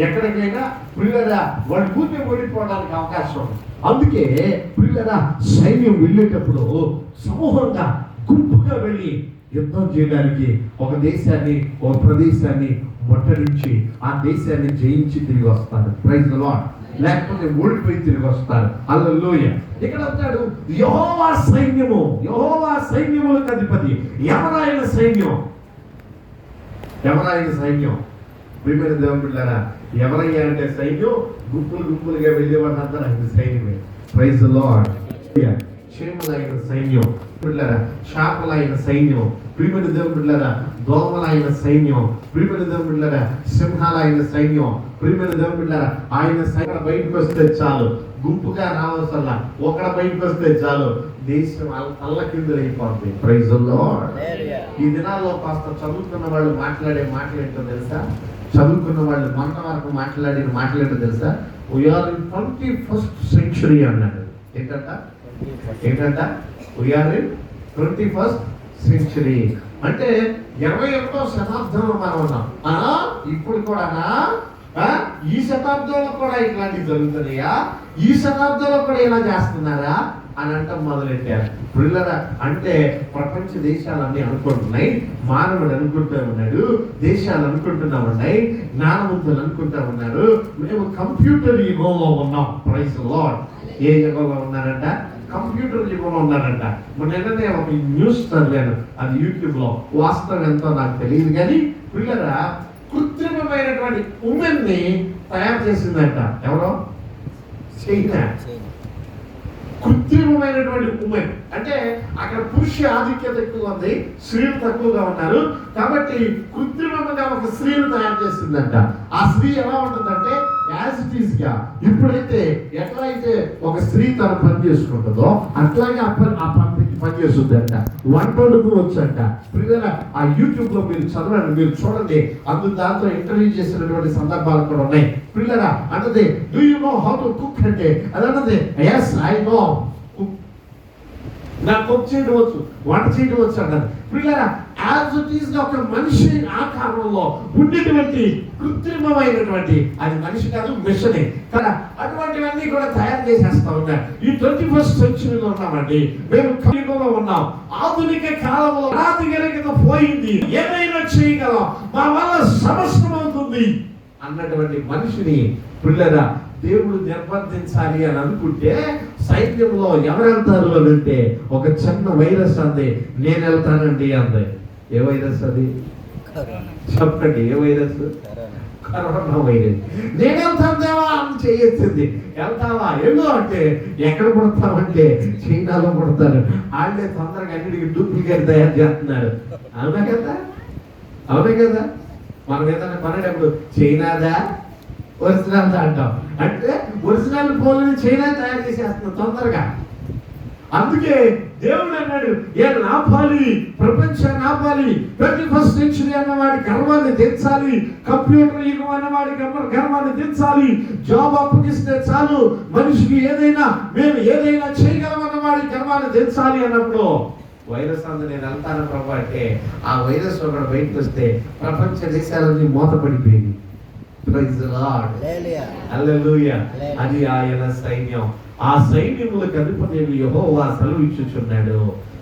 ఎక్కడికైనా పిల్లరా వాడి కూతురు ఓడిపోవడానికి అవకాశం ఉంది. అందుకే పిల్లరా సైన్యం వెళ్ళేటప్పుడు సమూహంగా గుంపుగా వెళ్ళి యుద్ధం చేయడానికి ఒక దేశాన్ని ఒక ప్రదేశాన్ని ముట్టడించి ఆ దేశాన్ని జయించి తిరిగి వస్తారు. Praise the Lord. లేకపోతే ఓడిపోయి తిరిగి వస్తారు. హల్లెలూయా. ఇక్కడ అంటాడు యెహోవా సైన్యము, యెహోవా సైన్యములకు అధిపతి. ఎవరాయన సైన్యం? ఎవరాయన సైన్యం? ప్రియమైన దేవుని బిడ్డలారా, ఎవరయ్యా అంటే సైన్యం గుంపులు గుంపులుగా వెళ్ళేవాడు అంతా ఆయన సైన్యమే. Praise the Lord. చీమలైన సైన్యం పిల్లరా, చేపలైన సైన్యం ప్రియమైన దేవుని బిడ్డలారా, దోమలైన సైన్యం ప్రియమైన దేవుని బిడ్డలారా, సింహాలైన సైన్యం ప్రియమైన దేవుని బిడ్డలారా. ఆయన సైన్యం బయటకు వస్తే చాలు, గుంపుగా రావాల్సల్లా ఒకడ బయటకు వస్తే చాలు, దేశం అల్ల కిందలు అయిపోతుంది. Praise the Lord. ఈ దినాల్లో కాస్త చదువుకున్న వాళ్ళు మాట్లాడే మాటలు ఏంటో తెలుసా? చదువుకున్న వాళ్ళు మొన్న వరకు మాట్లాడిన మాటలేంటో తెలుసా? వీఆర్ ఇన్ 21st century అన్నాడు. ఏంటంట వీఆర్ ఇన్ 21st century అంటే 21వ శతాబ్దంలో మనం ఉన్నాం. ఇప్పుడు కూడానా? ఈ శతాబ్దంలో కూడా ఇట్లాంటివి జరుగుతున్నాయా? ఈ శతాబ్దంలో కూడా ఇలా చేస్తున్నారా అని అంటాం మొదలెట్టారు. పిల్లరా, అంటే ప్రపంచ దేశాలన్నీ అనుకుంటున్నాయి, మానవుడు అనుకుంటూ ఉన్నాడు, దేశాలు అనుకుంటున్నా ఉన్నాయి, జ్ఞానవంతులు అనుకుంటా ఉన్నారు, మేము కంప్యూటర్ యుగంలో ఉన్నాం. Praise the Lord. ఏ యుగంలో ఉన్నారంట? కంప్యూటర్ యుగంలో ఉన్నారంట. మొన్ననే ఒక న్యూస్ చదివాను, అది యూట్యూబ్ లో. వాస్తవం ఎంతో నాకు తెలియదు కానీ పిల్లరా, కృత్రిమమైనటువంటి ఉమెన్ ని తయారు చేసిందంట. ఎవరో? చైనా. కృత్రిమమైనటువంటి ఉమెన్ అంటే అక్కడ పురుష ఆధిక్యత ఎక్కువ ఉంది, స్త్రీలు తక్కువగా ఉన్నారు కాబట్టి కృత్రిమంగా ఒక స్త్రీని తయారు చేసిందంట. ఆ స్త్రీ ఎలా ఉంటుందంటే యాజ్ ఇట్ ఈస్ గా ఇప్పుడైతే ఎట్లయితే ఒక స్త్రీ తన పని చేసుకుంటుందో అట్లాగే ఆ పని చేస్తుందంట. వంట వండుకోవచ్చంట. ఆ యూట్యూబ్ లో మీరు చదవండి, మీరు చూడండి, దాంతో ఇంటర్వ్యూ చేసినటువంటి సందర్భాలు కూడా ఉన్నాయి. పిల్లరా అంటే do you know how to cook అంటే అదన్నది ఎస్ ఐ నో, నాకు కుక్ చేయడం వచ్చు, వంట చేయడం వచ్చు అంటారు. పిల్లరా యాజ్ ఇట్ ఈస్ గా ఒక మనిషి ఆకారంలో ఉండేటువంటి కృత్రిమమైనటువంటి, అది మనిషి కాదు మిషనే కదా, అటువంటివన్నీ కూడా తయారు చేసేస్తా ఉన్నారు. ఈ 21st century ఉన్నామండి, మేము కలియుగంలో ఉన్నాం. ఆధునిక కాలంలో రాతిగలిగిన పోయింది, ఏదైనా చేయగలం, మా వల్ల సమస్తం అవుతుంది అన్నటువంటి మనిషిని పిల్లరా దేవుడు నిర్బంధించాలి అని అనుకుంటే సైన్యంలో ఎవరు వెళ్తారు అని అంటే ఒక చిన్న వైరస్ అంది, నేను వెళ్తానండి అంది. ఏ వైరస్ అది? చెప్పండి, ఏ వైరస్? Corona virus. నేను వెళ్తాను దేవా అని చేయొచ్చింది. వెళ్తావా? ఎందుకు అంటే ఎక్కడ పుడతామంటే చైనాలో పుడతారు. వాళ్ళే తొందరగా అన్నిటికీ డూప్లికేట్ తయారు చేస్తున్నారు. అవునా కదా? అవునే కదా? మనం ఏదైనా కొనేటప్పుడు చైనాదా ఒరిజినల్ అంటాం, అంటే ఒరిజినల్ పోలని చైనా తయారు చేసేస్తున్నాం తొందరగా. అందుకే దేవుడు అన్నాడు, ఏ నాపాలి, ప్రపంచాన్ని ఆపాలి, 21st century అన్నవాడి గర్వాన్ని తెచ్చాలి, కంప్యూటర్ యుగం అన్నవాడి గర్వాన్ని తెచ్చాలి, జాబ్ అప్పగిస్తే చాలు మనిషికి ఏదైనా, మేము ఏదైనా చేయగలం అన్నవాడి గర్వాన్ని తెచ్చాలి అన్నప్పుడు వైరస్ అందు నేను వెళ్తాను ప్రభు అంటే ఆ వైరస్ ఒకటి బయటకు వస్తే ప్రపంచ దేశాలన్నీ మూతపడిపోయింది. Praise the Lord. హల్లెలూయా. అది ఆయన సైన్యం. ఆ సైన్యములకు అధిపతి యెహోవా సెలవిచ్చుచున్నాడు.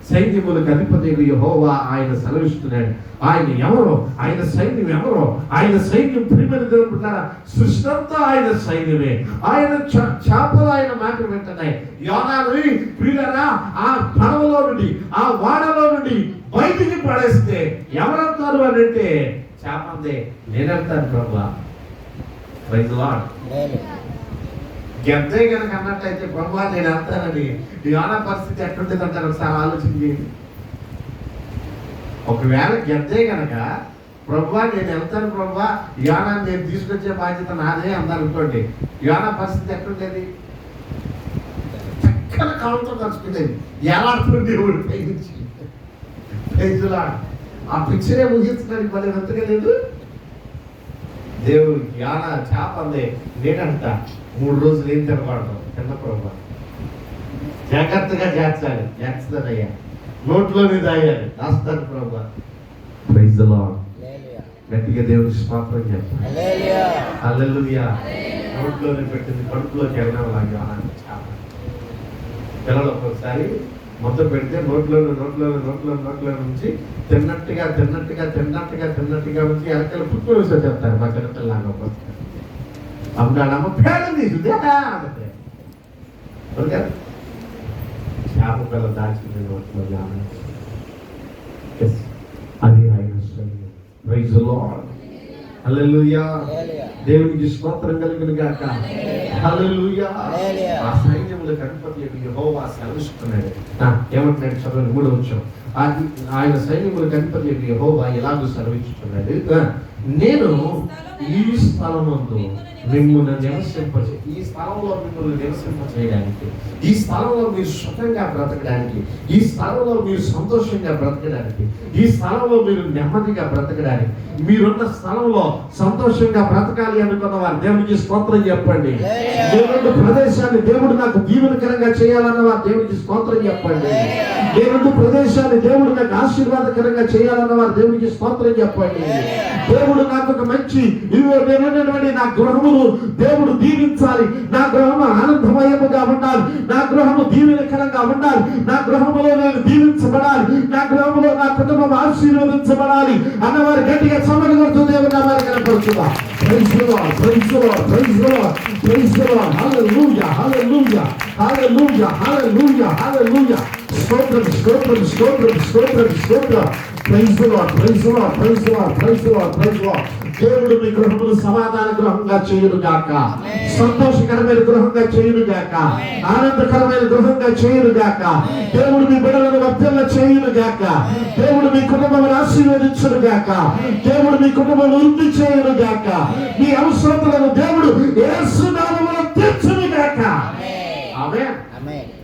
సైన్యములకు అధిపతి యెహోవా ఆయన సెలవిస్తున్నాడు. ఆయన ఎవరో, ఆయన సైన్యం ఎవరో, ఆయన సైన్యం ప్రియమైన దేవుడు సృష్టి అంతా ఆయన సైన్యమే. ఆయన చేపలు ఆయన మాట వింటున్నాయి. యోనాను ప్రియులారా ఆ పడవలో నుండి, ఆ వాడలో నుండి బయటికి పడేస్తే ఎవరంటారు అని అంటే చేపందే, నేనంటాను ప్రభా. Praise the lord. గెద్దే కనుక అన్నట్లయితే ప్రభా నేను అంటానని యోనా పరిస్థితి ఎట్లుంటుంది అంటారు ఒకసారి ఆలోచించి. ఒకవేళ గెద్దే కనుక ప్రభా నేను వెళ్తాను ప్రభా, యోనా నేను తీసుకొచ్చే బాధ్యత నాదే అందనుకోండి, యోనా పరిస్థితి ఎట్లుండేది? చక్కన కాలంతో కలుసుకునేది, ఎలాంటి దేవుడు పైనుంచి. Praise the Lord. ఆ పిక్చరే ముగించడానికి మళ్ళీ వెంతగా లేదు. దేవుడు యానా చేపంది నేనంట 3 రోజులు ఏం తినకూడదు, చిన్న ప్రభా జాగ్రత్తగా చేర్చాలి, చేస్తానయ్యా, నోట్లోనే దాయాలి, దాస్తాను ప్రభా. Praise the Lord. గట్టిగా దేవుడికి స్తోత్రం చెప్పండి. హల్లెలూయా. హల్లెలూయా. నోట్లోనే పెట్టింది కడుపులోకి వెళ్ళడం లాగా చాలా పిల్లలు ఒక్కొక్కసారి మొత్తం పెడితే నోట్లో నుంచి తిన్నట్టుగా నుంచి ఎలకలు పుట్టుకొని వస్తే చెప్తారు మా చిన్నపిల్లలాగా ఒక్కొక్కసారి. అమ్మ పేడం తీసుకుంది చేప పిల్ల దాల్చింది నోట్లో అది ఆయన ప్రైజ్ ది లార్డ్. హల్లెలూయా. దేవునికి స్తోత్రం కలుగును గాక. హల్లెలూయా. ఆ సైన్యములకు అధిపతి యెహోవా సెలవిస్తున్నాడు. ఏమంటున్నాడు చదవండి 3వ వచనం. ఆయన సైన్యములకు అధిపతి యెహోవా ఇలాగూ సెలవిస్తున్నాడు, నేను ఈ స్థలమందు మిమ్మల్ని ఈ స్థలంలో మిమ్మల్ని నివసింపచేయడానికి, ఈ స్థలంలో మీరు సుఖంగా బ్రతకడానికి, ఈ స్థలంలో మీరు సంతోషంగా బ్రతకడానికి, ఈ స్థలంలో మీరు నెమ్మదిగా బ్రతకడానికి, మీరున్న స్థలంలో సంతోషంగా బ్రతకాలి అనుకున్న వారు దేవునికి స్తోత్రం చెప్పండి. నేనున్న ప్రదేశాన్ని దేవుడు నాకు దీవెనకరంగా చేయాలన్న వారు దేవునికి స్తోత్రం చెప్పండి. నేనున్న ప్రదేశాన్ని దేవుడు నాకు ఆశీర్వాదకరంగా చేయాలన్న వారు దేవునికి స్తోత్రం చెప్పండి. దేవుడు నాకు ఒక మంచి నేనున్నటువంటి నా గృహమును దేవుడు దీవించాలి, నా గృహము ఆనందమయముగా ఉండాలి, నా గృహము దీవెనకరంగా ఉండాలి, నా గృహములో నేను దీవించబడాలి, నా గృహములో నా కుటుంబం ఆశీర్వదించబడాలి అన్నవారు గట్టిగా చమ్మడి కొడుతూ దేవుడు నామాన్ని కనపడుతుందా. Praise the Lord, praise the Lord, praise the Lord, praise the Lord. Hallelujah, hallelujah, hallelujah, hallelujah, hallelujah. స్తోత్రం, స్తోత్రం, స్తోత్రం, స్తోత్రం, స్తోత్రం. Praise the Lord, praise the Lord, praise the Lord, praise the Lord, praise the Lord. దేవుడు మీ గృహమును సమాధాన గృహంగా చేయును గాక, సంతోషకరమైన గృహంగా చేయును గాక, ఆనందకరమైన గృహంగా చేయును గాక. దేవుడు మీ బిడ్డలను వర్ధల చేయును గాక. దేవుడు మీ కుటుంబమును ఆశీర్వదించును గాక. దేవుడు మీ కుటుంబమును వృద్ధి చేయును గాక. మీ అవసరతలను దేవుడు యేసు నామములో తీర్చును గాక. ఆమేన్.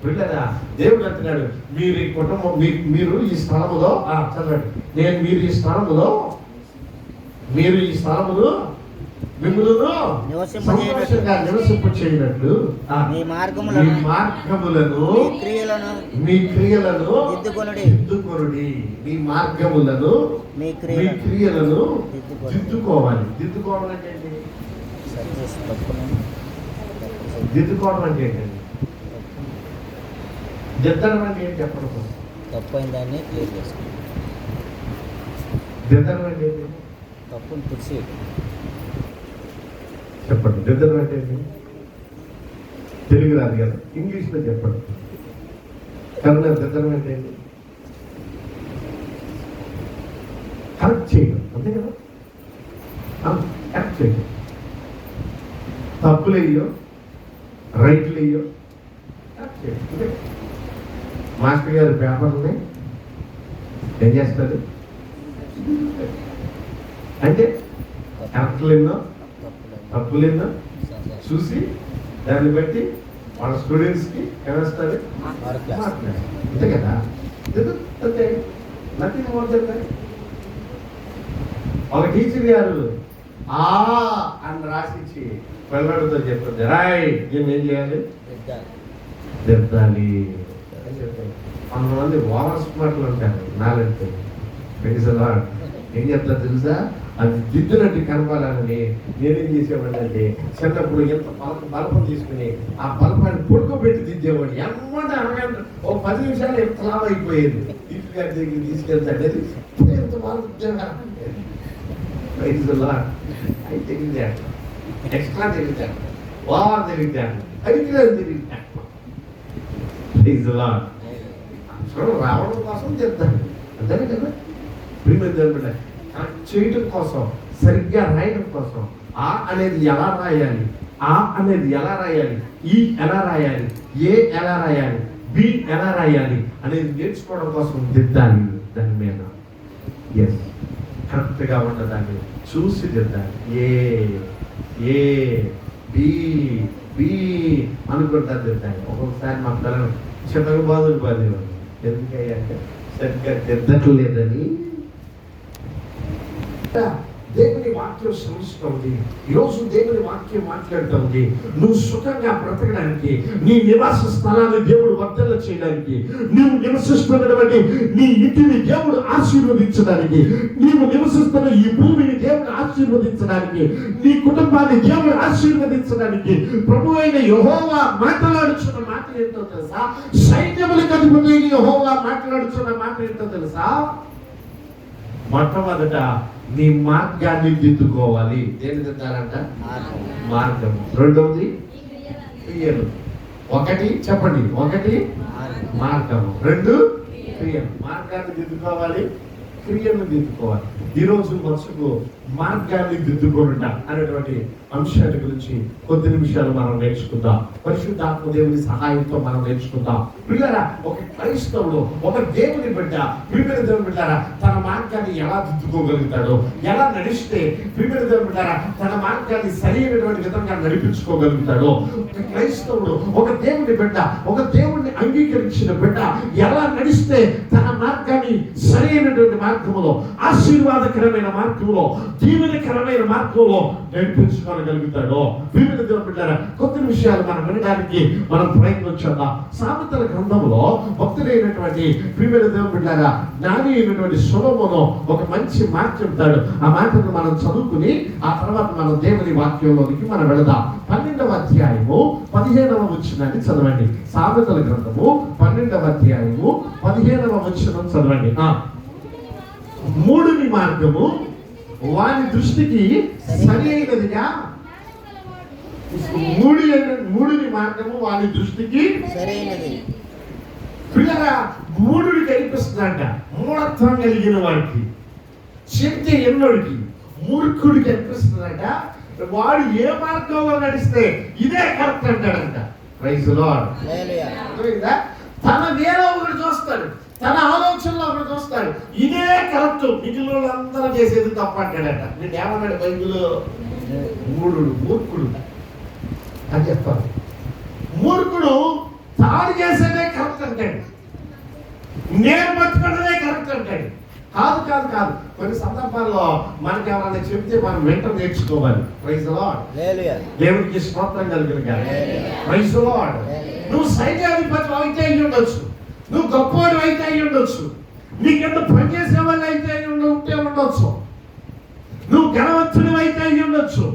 బిడ్డరా, దేవుడు అంటున్నాడు, మీరు ఈ కుటుంబం మీరు ఈ స్థలములో చదవండి, నేను మీరు ఈ స్థలములో మిమ్మల్ని సంతోషంగా నివసింపచేయనట్లు మీ మార్గములను మీ క్రియలను దిద్దుకొనుడి. మీ మార్గములను మీ క్రియలను దిద్దుకోవాలి. దిద్దుకోవడం అంటే ఏంటి? దిద్దుకోవడం అంటే ఏంటండి? దిద్దడం అంటే ఏంటి చెప్పడం? తప్పైన దాన్ని క్లియర్ చేసుకోండి. దిద్దడం అంటే ఏంటి? తప్పును తుడిచి చెప్పండి. దిద్దడం అంటే ఏంటి? తెలుగు రాదు కదా, ఇంగ్లీష్లో చెప్పండి. కన్నడ దిద్దడం అంటే ఏంటి? కరెక్ట్ చేయడం, అంతే కదా. కరెక్ట్ చేయడం, తప్పులు వేయో రైట్లు వేయో కరెక్ట్ చేయడం. మాస్టర్ గారు పేపర్ని ఏం చేస్తారు అంటే కరెక్ట్లేనో తప్పులేనో చూసి దాన్ని బట్టి వాళ్ళ స్టూడెంట్స్కి ఏమేస్తారు, అంతే కదా. అంతే, నథింగ్ మోర్ దెన్ దట్. ఒక టీచర్ గారు అని రాసిచ్చి పిల్లలతో చెప్తుంది, రాయ్ దీన్ని ఏం చేయాలి, దిద్దాలి అని చెప్తారు. కొంతమంది ఓవర్ స్మార్ట్లు ఉంటారు, నాలంటే ఏం చెప్తారు తెలుసా, అది దిద్దునట్టు కనపాలని నేనేం చేసేవాడిని అంటే, చిన్నప్పుడు ఎంత బలపం తీసుకుని ఆ బలపాన్ని పొడుకోబెట్టి దిద్దేవాడిని. ఎమ్మంటే అనగంట ఒక 10 నిమిషాలు ఎంత లాభం అయిపోయేది. టీచర్ గారి దగ్గరికి తీసుకెళ్తాడు, ఎంత బలం అది తెలియదు, ఎక్స్ట్రా తెలియదు, ఓవర్ తెలియదు, అది తెలియదు. రావడం కోసం చెప్తాను, అంతేనే కదా. ప్రియమైన చేయటం కోసం, సరిగ్గా రాయడం కోసం, ఆ అనేది ఎలా రాయాలి, ఆ అనేది ఎలా రాయాలి, ఈ ఎలా రాయాలి, ఏ ఎలా రాయాలి, బి ఎలా రాయాలి అనేది నేర్చుకోవడం కోసం దిద్దాలి. దాని మీద కరెక్ట్గా ఉండదాన్ని చూసి దిద్దాలి. ఏ బి బి అనుకుంటా దిద్దాలి. ఒక్కొక్కసారి మా పిల్లలు చిన్నగా బాధలు ఎందుకంటే సరిగ్గా దిద్దట్లేదని దేవుని వాక్యం శ్రమిస్తూ ఉంది. ఈరోజు దేవుని వాక్యం మాట్లాడుతూ ఉంది. నువ్వు సుఖంగా బ్రతకడానికి, నీ నివాస స్థలాన్ని దేవుడు వర్ధల చేయడానికి, నువ్వు నివసిస్తున్నటువంటి నీ ఇంటిని దేవుడు ఆశీర్వదించడానికి, నీవు నివసిస్తున్న ఈ భూమిని దేవుడు ఆశీర్వదించడానికి, నీ కుటుంబాన్ని దేవుడు ఆశీర్వదించడానికి ప్రభు అయిన యెహోవా మాట్లాడుచున్న మాట ఏంటో తెలుసా? సైన్యములకు అధిపతి అయిన యెహోవా మాట్లాడుచున్న మాట ఏంటో తెలుసా? మొట్టమొదట నీ మార్గాన్ని దిద్దుకోవాలి. దేని దిద్దాలంట? మార్గం. రెండవది క్రియలు. ఒకటి చెప్పండి, ఒకటి మార్గము, రెండు క్రియలు. మార్గాన్ని దిద్దుకోవాలి, క్రియలను దిద్దుకోవాలి. ఈ రోజు మనసుకు మార్గాన్ని దిద్దుకోనుట అనేటువంటి అంశాల గురించి కొద్ది నిమిషాలు మనం నేర్చుకుందాం. పరిశుద్ధాత్మ దేవుని సహాయంతో మనం నేర్చుకుందాం. పిల్లరా, ఒక క్రైస్తవుడు, ఒక దేవుని బిడ్డ, ప్రియమైన దేవుని బిడ్డారా, తన మార్గాన్ని ఎలా దిద్దుకోగలుగుతాడో, ఎలా నడిస్తే ప్రియమైన దేవుని బిడ్డారా తన మార్గాన్ని సరైనటువంటి విధంగా నడిపించుకోగలుగుతాడో, ఒక క్రైస్తవుడు, ఒక దేవుని బిడ్డ, ఒక దేవుణ్ణి అంగీకరించిన బిడ్డ ఎలా నడిస్తే తన మార్గాన్ని సరైనటువంటి మార్గంలో, ఆశీర్వాదకరమైన మార్గంలో, దీవెనకరమైన మార్గంలో నడిపించుకోగలుగుతాడో. ప్రియమైన దేవుని బిడ్డారా, కొద్ది విషయాలు మనం వినడానికి మనం ప్రయత్నం చేద్దాం. సామెతల గ్రంథంలో భక్తుడైనటువంటి ప్రియమైన దేవుని బిడ్డారా జ్ఞాని అయినటువంటి సొలొమోను ఒక మంచి మాట చెప్తాడు. ఆ మాటను మనం చదువుకుని ఆ తర్వాత మనం దేవుని వాక్యంలోనికి మనం వెళదాం. 12వ అధ్యాయము 15వ వచనాన్ని చదవండి. సామెతల గ్రంథము 12వ అధ్యాయము 15వ వచనం చదవండి. మూడుని మార్గము వాని దృష్టికి సరి అయినదిగా, మూడుని మార్గము వాని దృష్టికి సరైనది. పిల్లరా, మూడుని కనిపిస్తుందంట మూఢత్వం కలిగిన వాడికి, శక్తి ఎన్నోడికి, మూర్ఖుడికి కనిపిస్తుందంట. వాడు ఏ మార్గంలో నడిస్తే ఇదే కరెక్ట్ అంటాడంట. Praise the Lord. హల్లెలూయా. తన వేలో ఒకటి చూస్తాడు, తన ఆలోచనలో ఒకటి చూస్తాడు, ఇదే కరెక్ట్, మిగిలిన వాళ్ళందరూ చేసేది తప్ప అంటాడట. నేను ఏమన్నాడు బైబిల్? మూర్ఖుడు అని చెప్తాను. మూర్ఖుడు తాడు చేసేదే కరెక్ట్ అంటాడు, నేను బతుకున్నదే కరెక్ట్ అంటాడు. కాదు కాదు కాదు కొన్ని సందర్భాల్లో మనకి ఎవరైనా చెప్తే మనం వెంట నేర్చుకోవాలి. Praise the Lord. హల్లెలూయా. దేవునికి స్తోత్రం కలుగును గాక. Praise the Lord. నువ్వు సైన్యాధిపతి అయితే అయి ఉండొచ్చు, నువ్వు గొప్పవాడు అయితే అయి ఉండొచ్చు, నీకెంత పనిచేసే వాళ్ళు అయితే ఉంటే ఉండొచ్చు, నువ్వు ఘనవంతుడు అయితే అయి ఉండొచ్చు,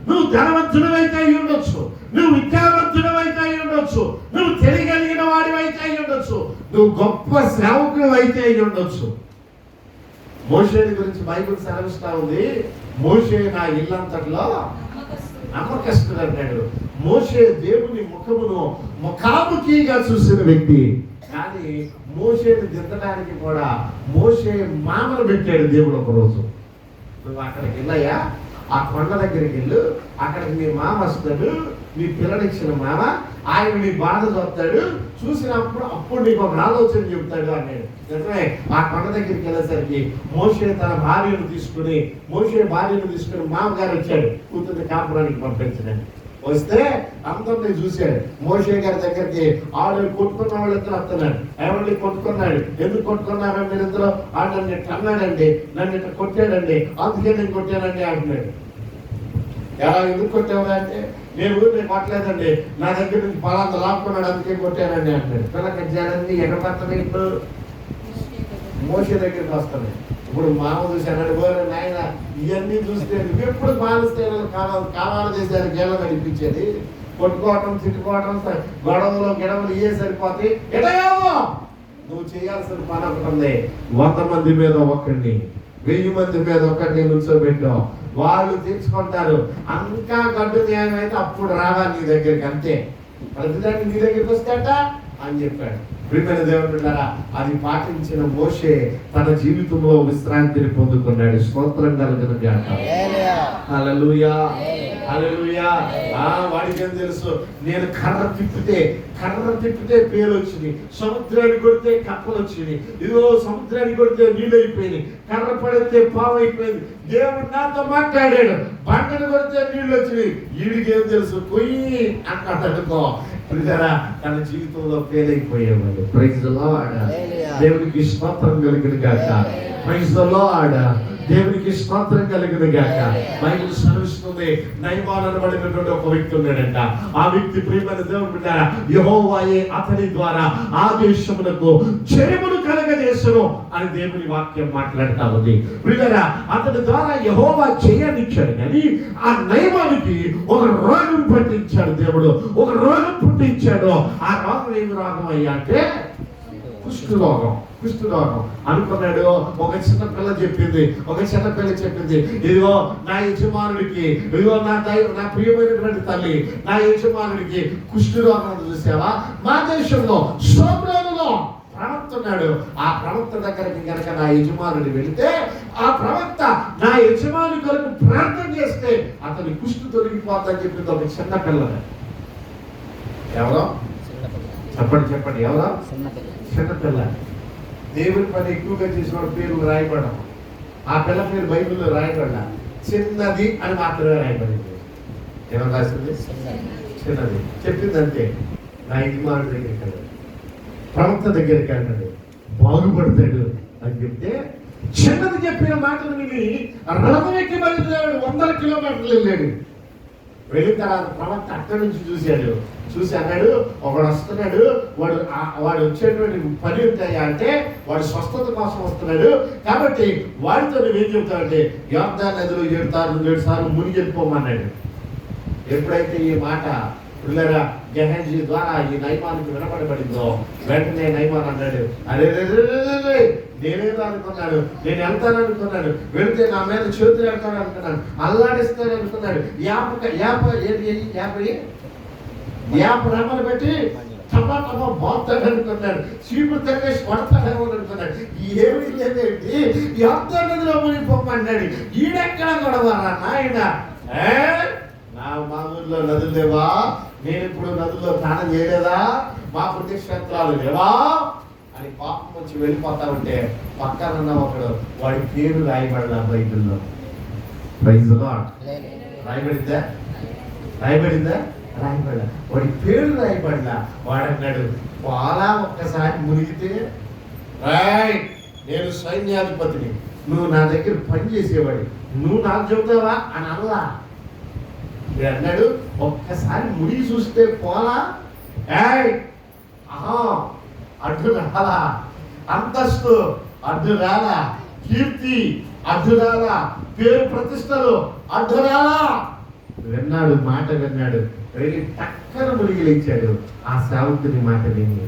నువ్వు ధనవంతుడు అయితే అయి ఉండొచ్చు, నువ్వు విద్యావంతుడు అయితే అయి ఉండొచ్చు, నువ్వు తెలియగలిగిన వాడి అయితే అయి ఉండొచ్చు, నువ్వు గొప్ప సేవకుడు అయితే అయి ఉండొచ్చు. మోషేని గురించి బైబిల్ సెలవిస్తా ఉంది. మోషే నా ఇల్లంతట్లో నమ్మకస్తుడు అన్నాడు. మోషే దేవుని ముఖమును ముఖాముఖిగా చూసిన వ్యక్తి. కానీ మోషేని దిద్దడానికి కూడా మోషే మామను పెట్టాడు దేవుడు ఒక రోజు. నువ్వు అక్కడికి వెళ్ళయ్యా, ఆ కొండ దగ్గరికి వెళ్ళు, అక్కడికి మీ మామ వస్తాడు, మీ పిల్లనిచ్చిన మామ, ఆయన నీ బాధ చూస్తాడు, చూసినప్పుడు అప్పుడు నీకు ఒక ఆలోచన చెబుతాడు అన్నాడు. నిజమే. ఆ కొండ దగ్గరికి వెళ్ళేసరికి మోషే తన భార్యను తీసుకుని మామగారు వచ్చాడు కూతుర్ని కాపురానికి పంపించడానికి. వస్తే అందరినీ చూశాడు. మోషే గారి దగ్గరికి ఆడు కొట్టుకున్న వాళ్ళిద్దరు వస్తున్నాడు. ఎవరిని కొట్టుకున్నాడు, ఎందుకు కొట్టుకున్నారా మీరిద్దరు? ఆడు నన్ను ఇట్లా అన్నాడండి, నన్ను ఇట్లా కొట్టాడండి, అందుకే నేను కొట్టానండి అంటున్నాడు. ఎలా ఎందుకు కొట్టావురా అంటే, నేను ఊరిని కొట్టలేదండి, నా దగ్గర నుంచి పలాంత లాక్కున్నాడు అందుకే కొట్టానండి అంటున్నాడు. పిల్లకి చేయడానికి ఎక్కడ పడుతుంది? ఇప్పుడు మోషే దగ్గరికి వస్తున్నాయి. ఇప్పుడు మామ చూశానండి, పోరే నాయన ఇవన్నీ చూస్తే ఎప్పుడు మానేస్తే కావాలని చేశారు గేళ్ళ నడిపించేది, కొట్టుకోవటం, తిట్టుకోవటం, గొడవలు ఇవే సరిపోతాయి. ఎటయావో నువ్వు చేయాల్సిన పని ఒకటి ఉంది. 100 మంది మీద ఒకరిని, 1000 మంది మీద ఒకరిని నుంచోబెట్టావు, వాళ్ళు తీర్చుకుంటారు. ఇంకా గడ్డు న్యాయం అయితే అప్పుడు రావాలి నీ దగ్గరికి, అంతే. ప్రతిదాన్ని నీ దగ్గరికి వస్తాట అని చెప్పాడు. ప్రియమైన దేవుని బిడ్డలారా, అది పాటించిన మోషే తన జీవితంలో విశ్రాంతిని పొందుకున్నాడు. స్తోత్రం కలుగును గాక. హల్లెలూయా, హల్లెలూయా. వాడికి ఏం తెలుసు? నేను కర్ర తిప్పితే పేరు వచ్చింది, సముద్రాన్ని కొడితే కప్పలు వచ్చింది, ఇదిగో సముద్రాన్ని కొడితే నీళ్ళు అయిపోయింది, కర్ర పడితే పాము అయిపోయింది, దేవుడు నాతో మాట్లాడాడు. బండను కొడితే నీళ్ళు వచ్చినాయి. వీడికి ఏం తెలుసు పొయ్యి అన్నాడు అనుకో. ప్రియులారా, తన జీవితంలో ఫెయిల్ అయిపోయేవాడు. Praise the Lord. దేవునికి స్తోత్రం కలుగును గాక. Praise the Lord. దేవునికి స్తోత్రం కలుగును గాక. బైబిల్ సెలవిస్తుంది, నయమాను అనబడినటువంటి ఒక వ్యక్తి ఉన్నాడంట. ఆ వ్యక్తి ప్రియమైన దేవుని బిడ్డలారా, యెహోవాయే అతని ద్వారా ఆ దేశమునకు జయమును కలగజేసెను అని దేవుని వాక్యం మాట్లాడుతా ఉంది. ప్రియరా, అతని ద్వారా యెహోవా జయాన్నిచ్చాడు, కానీ ఆ నయమానికి ఒక రోగం పట్టించాడు దేవుడు. ఒక రోగం పుట్టించాడు. ఆ రోగం ఏమి రోగం అయ్యా అంటే కుష్ఠరోగం. కుష్ఠరోగం అనుకున్నాడు. ఒక చిన్న పిల్ల చెప్పింది, ఇదిగో నా యజమానుడికి, ఇదిగో నా ప్రియమైనటువంటి తల్లి, నా యజమానుడికి కుష్ఠరోగం చూసావా? మా దేశంలో సోమ్రోనులో ప్రవక్త ఉన్నాడు. ఆ ప్రవక్త దగ్గరికి కనుక నా యజమానుడు వెళితే, ఆ ప్రవక్త నా యజమాని కొరకు ప్రార్థన చేస్తే అతని కుష్ఠు తొలగిపోతుందని చెప్పింది ఒక చిన్న పిల్లనే. ఎవరో చెప్పండి ఎవరో? చిన్నపిల్ల. దేవుని పని ఎక్కువగా చేసిన పేర్లు రాయబడడం. ఆ పిల్ల పేరు బైబిల్లో రాయబడ, చిన్నది అని మాత్రమే రాయబడింది. ఏమని రాసింది? చిన్నది. చెప్పిందంటే నా యజమానుడి దగ్గరికి వెళ్ళాడు, ప్రవక్త దగ్గరికి వెళ్ళాడు, బాగుపడతాడు అని చెప్తే, చిన్నది చెప్పిన మాటలు విని రథం ఎక్కి బయలుదేరాడు. 100 కిలోమీటర్లు వెళ్ళాడు. వెళ్ళిన తర్వాత ప్రవక్త అక్కడి నుంచి చూసి అన్నాడు, ఒకడు వస్తున్నాడు, వాడు వచ్చేటువంటి పని ఉంటాయా అంటే వాడు స్వస్థత కోసం వస్తున్నాడు, కాబట్టి వాడితో నువ్వేం చెప్తావంటే యోర్దాను నదిలో 7 సార్లు మునిగి వెళ్ళిపోమన్నాడు. ఎప్పుడైతే ఈ మాట పిల్లరా గెహజీ ద్వారా ఈ నయమానికి వినపడబడిందో, వెంటనే నయమాన్ అన్నాడు, అరే నేనేదో అనుకున్నాడు, నేను వెళ్తాననుకున్నాడు, వెళితే నా మీద చేతులు వెళ్తాను అనుకున్నాను, అల్లాడిస్తాను అనుకున్నాడు, యాప రెమ్మలు పెట్టి టమాటమో బాగుతాడు అనుకున్నాడు, చీపు తగ్గేసి పడతాడేమో అనుకున్నాడు. ఏమీ లేదేంటి, యోర్దానులో మునిగిపోమన్నాడు. ఈడెక్కడ గొడవరా నాయన? మా ఊర్లో నదులు లేవా? నేను ఇప్పుడు నదుల్లో స్నానం చేయలేదా? మా పుణ్యక్షేత్రాలు లేవా అని పాపం వచ్చి వెళ్ళిపోతా ఉంటే పక్కన ఒకడు, వాడి పేరు రాయబడలా బైబిల్లో. Praise the Lord. రాయబడిందా? రాయబడలా. వాడి పేరు రాయబడలా. వాడన్నాడు, చాలా ఒక్కసారి మునిగితే నేను సైన్యాధిపతిని, నువ్వు నా దగ్గర పని చేసేవాడి, నువ్వు నాకు చెబుతావా అని అనలా. అన్నాడు, ఒక్కసారి మునిగి చూస్తే పోలా, అడ్డు రాలా, అంతస్తు అడ్డు రాలా, కీర్తి అడ్డు రాలా, పేరు ప్రతిష్టలు అడ్డు రాలా. విన్నాడు, మాట విన్నాడు, వెళ్ళి టక్కన మునిగి లేచాడు. ఆ సేవకుని మాట విని.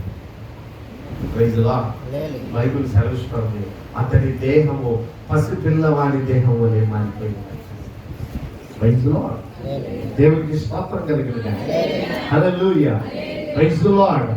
బైబిల్ సెలవిస్తోంది, అతని దేహము పసిపిల్లవాడి దేహము అనే మారిపోయింది. దేవునికి స్తోత్రం కలిగిన హల్లెలూయా. Praise the lord.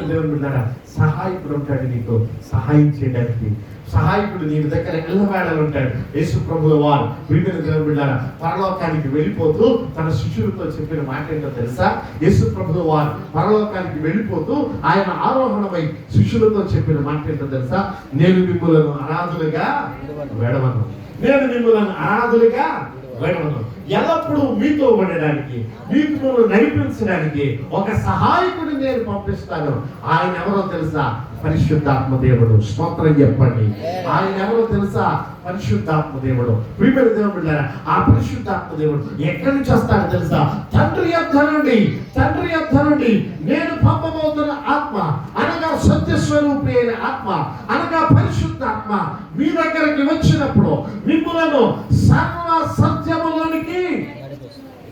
దేవుని బిడ్డలారా, సహాయకుడు ఉంటాడు నీకు సహాయం చేయడానికి. సహాయకుడు నీ దగ్గర ఎల్లవేళలు ఉంటాడు. యేసు ప్రభువు వారు ప్రియమైన దేవుని బిడ్డలారా పరలోకానికి వెళ్ళిపోతూ తన శిష్యులతో చెప్పిన మాట ఏంటో తెలుసా? యేసు ప్రభువు వారు పరలోకానికి వెళ్ళిపోతూ ఆయన ఆరోహణమై శిష్యులతో చెప్పిన మాట ఏంటో తెలుసా? నేను మిమ్మల్ని అనాథులుగా వేడవను, ఎల్లప్పుడూ మీతో ఉండడానికి, మీకు నడిపించడానికి ఒక సహాయకుడిని నేను పంపిస్తాను. ఆయన ఎవరో తెలుసా? పరిశుద్ధాత్మ దేవుడు. స్తోత్రం చెప్పండి. ఆయన ఎవరో తెలుసా? పరిశుద్ధాత్మ దేవుడు. ప్రియమైన దేవుని బిడ్డలారా, ఆ పరిశుద్ధాత్మ దేవుడు ఎక్కడి నుంచి వస్తాడో తెలుసా? తండ్రి యొద్ద నుండి నేను పంపబోతున్న ఆత్మ అనగా సత్యస్వరూపి అయిన ఆత్మ అనగా పరిశుద్ధాత్మ మీ దగ్గరికి వచ్చినప్పుడు మిమ్ములను సర్వ సత్యములోనికి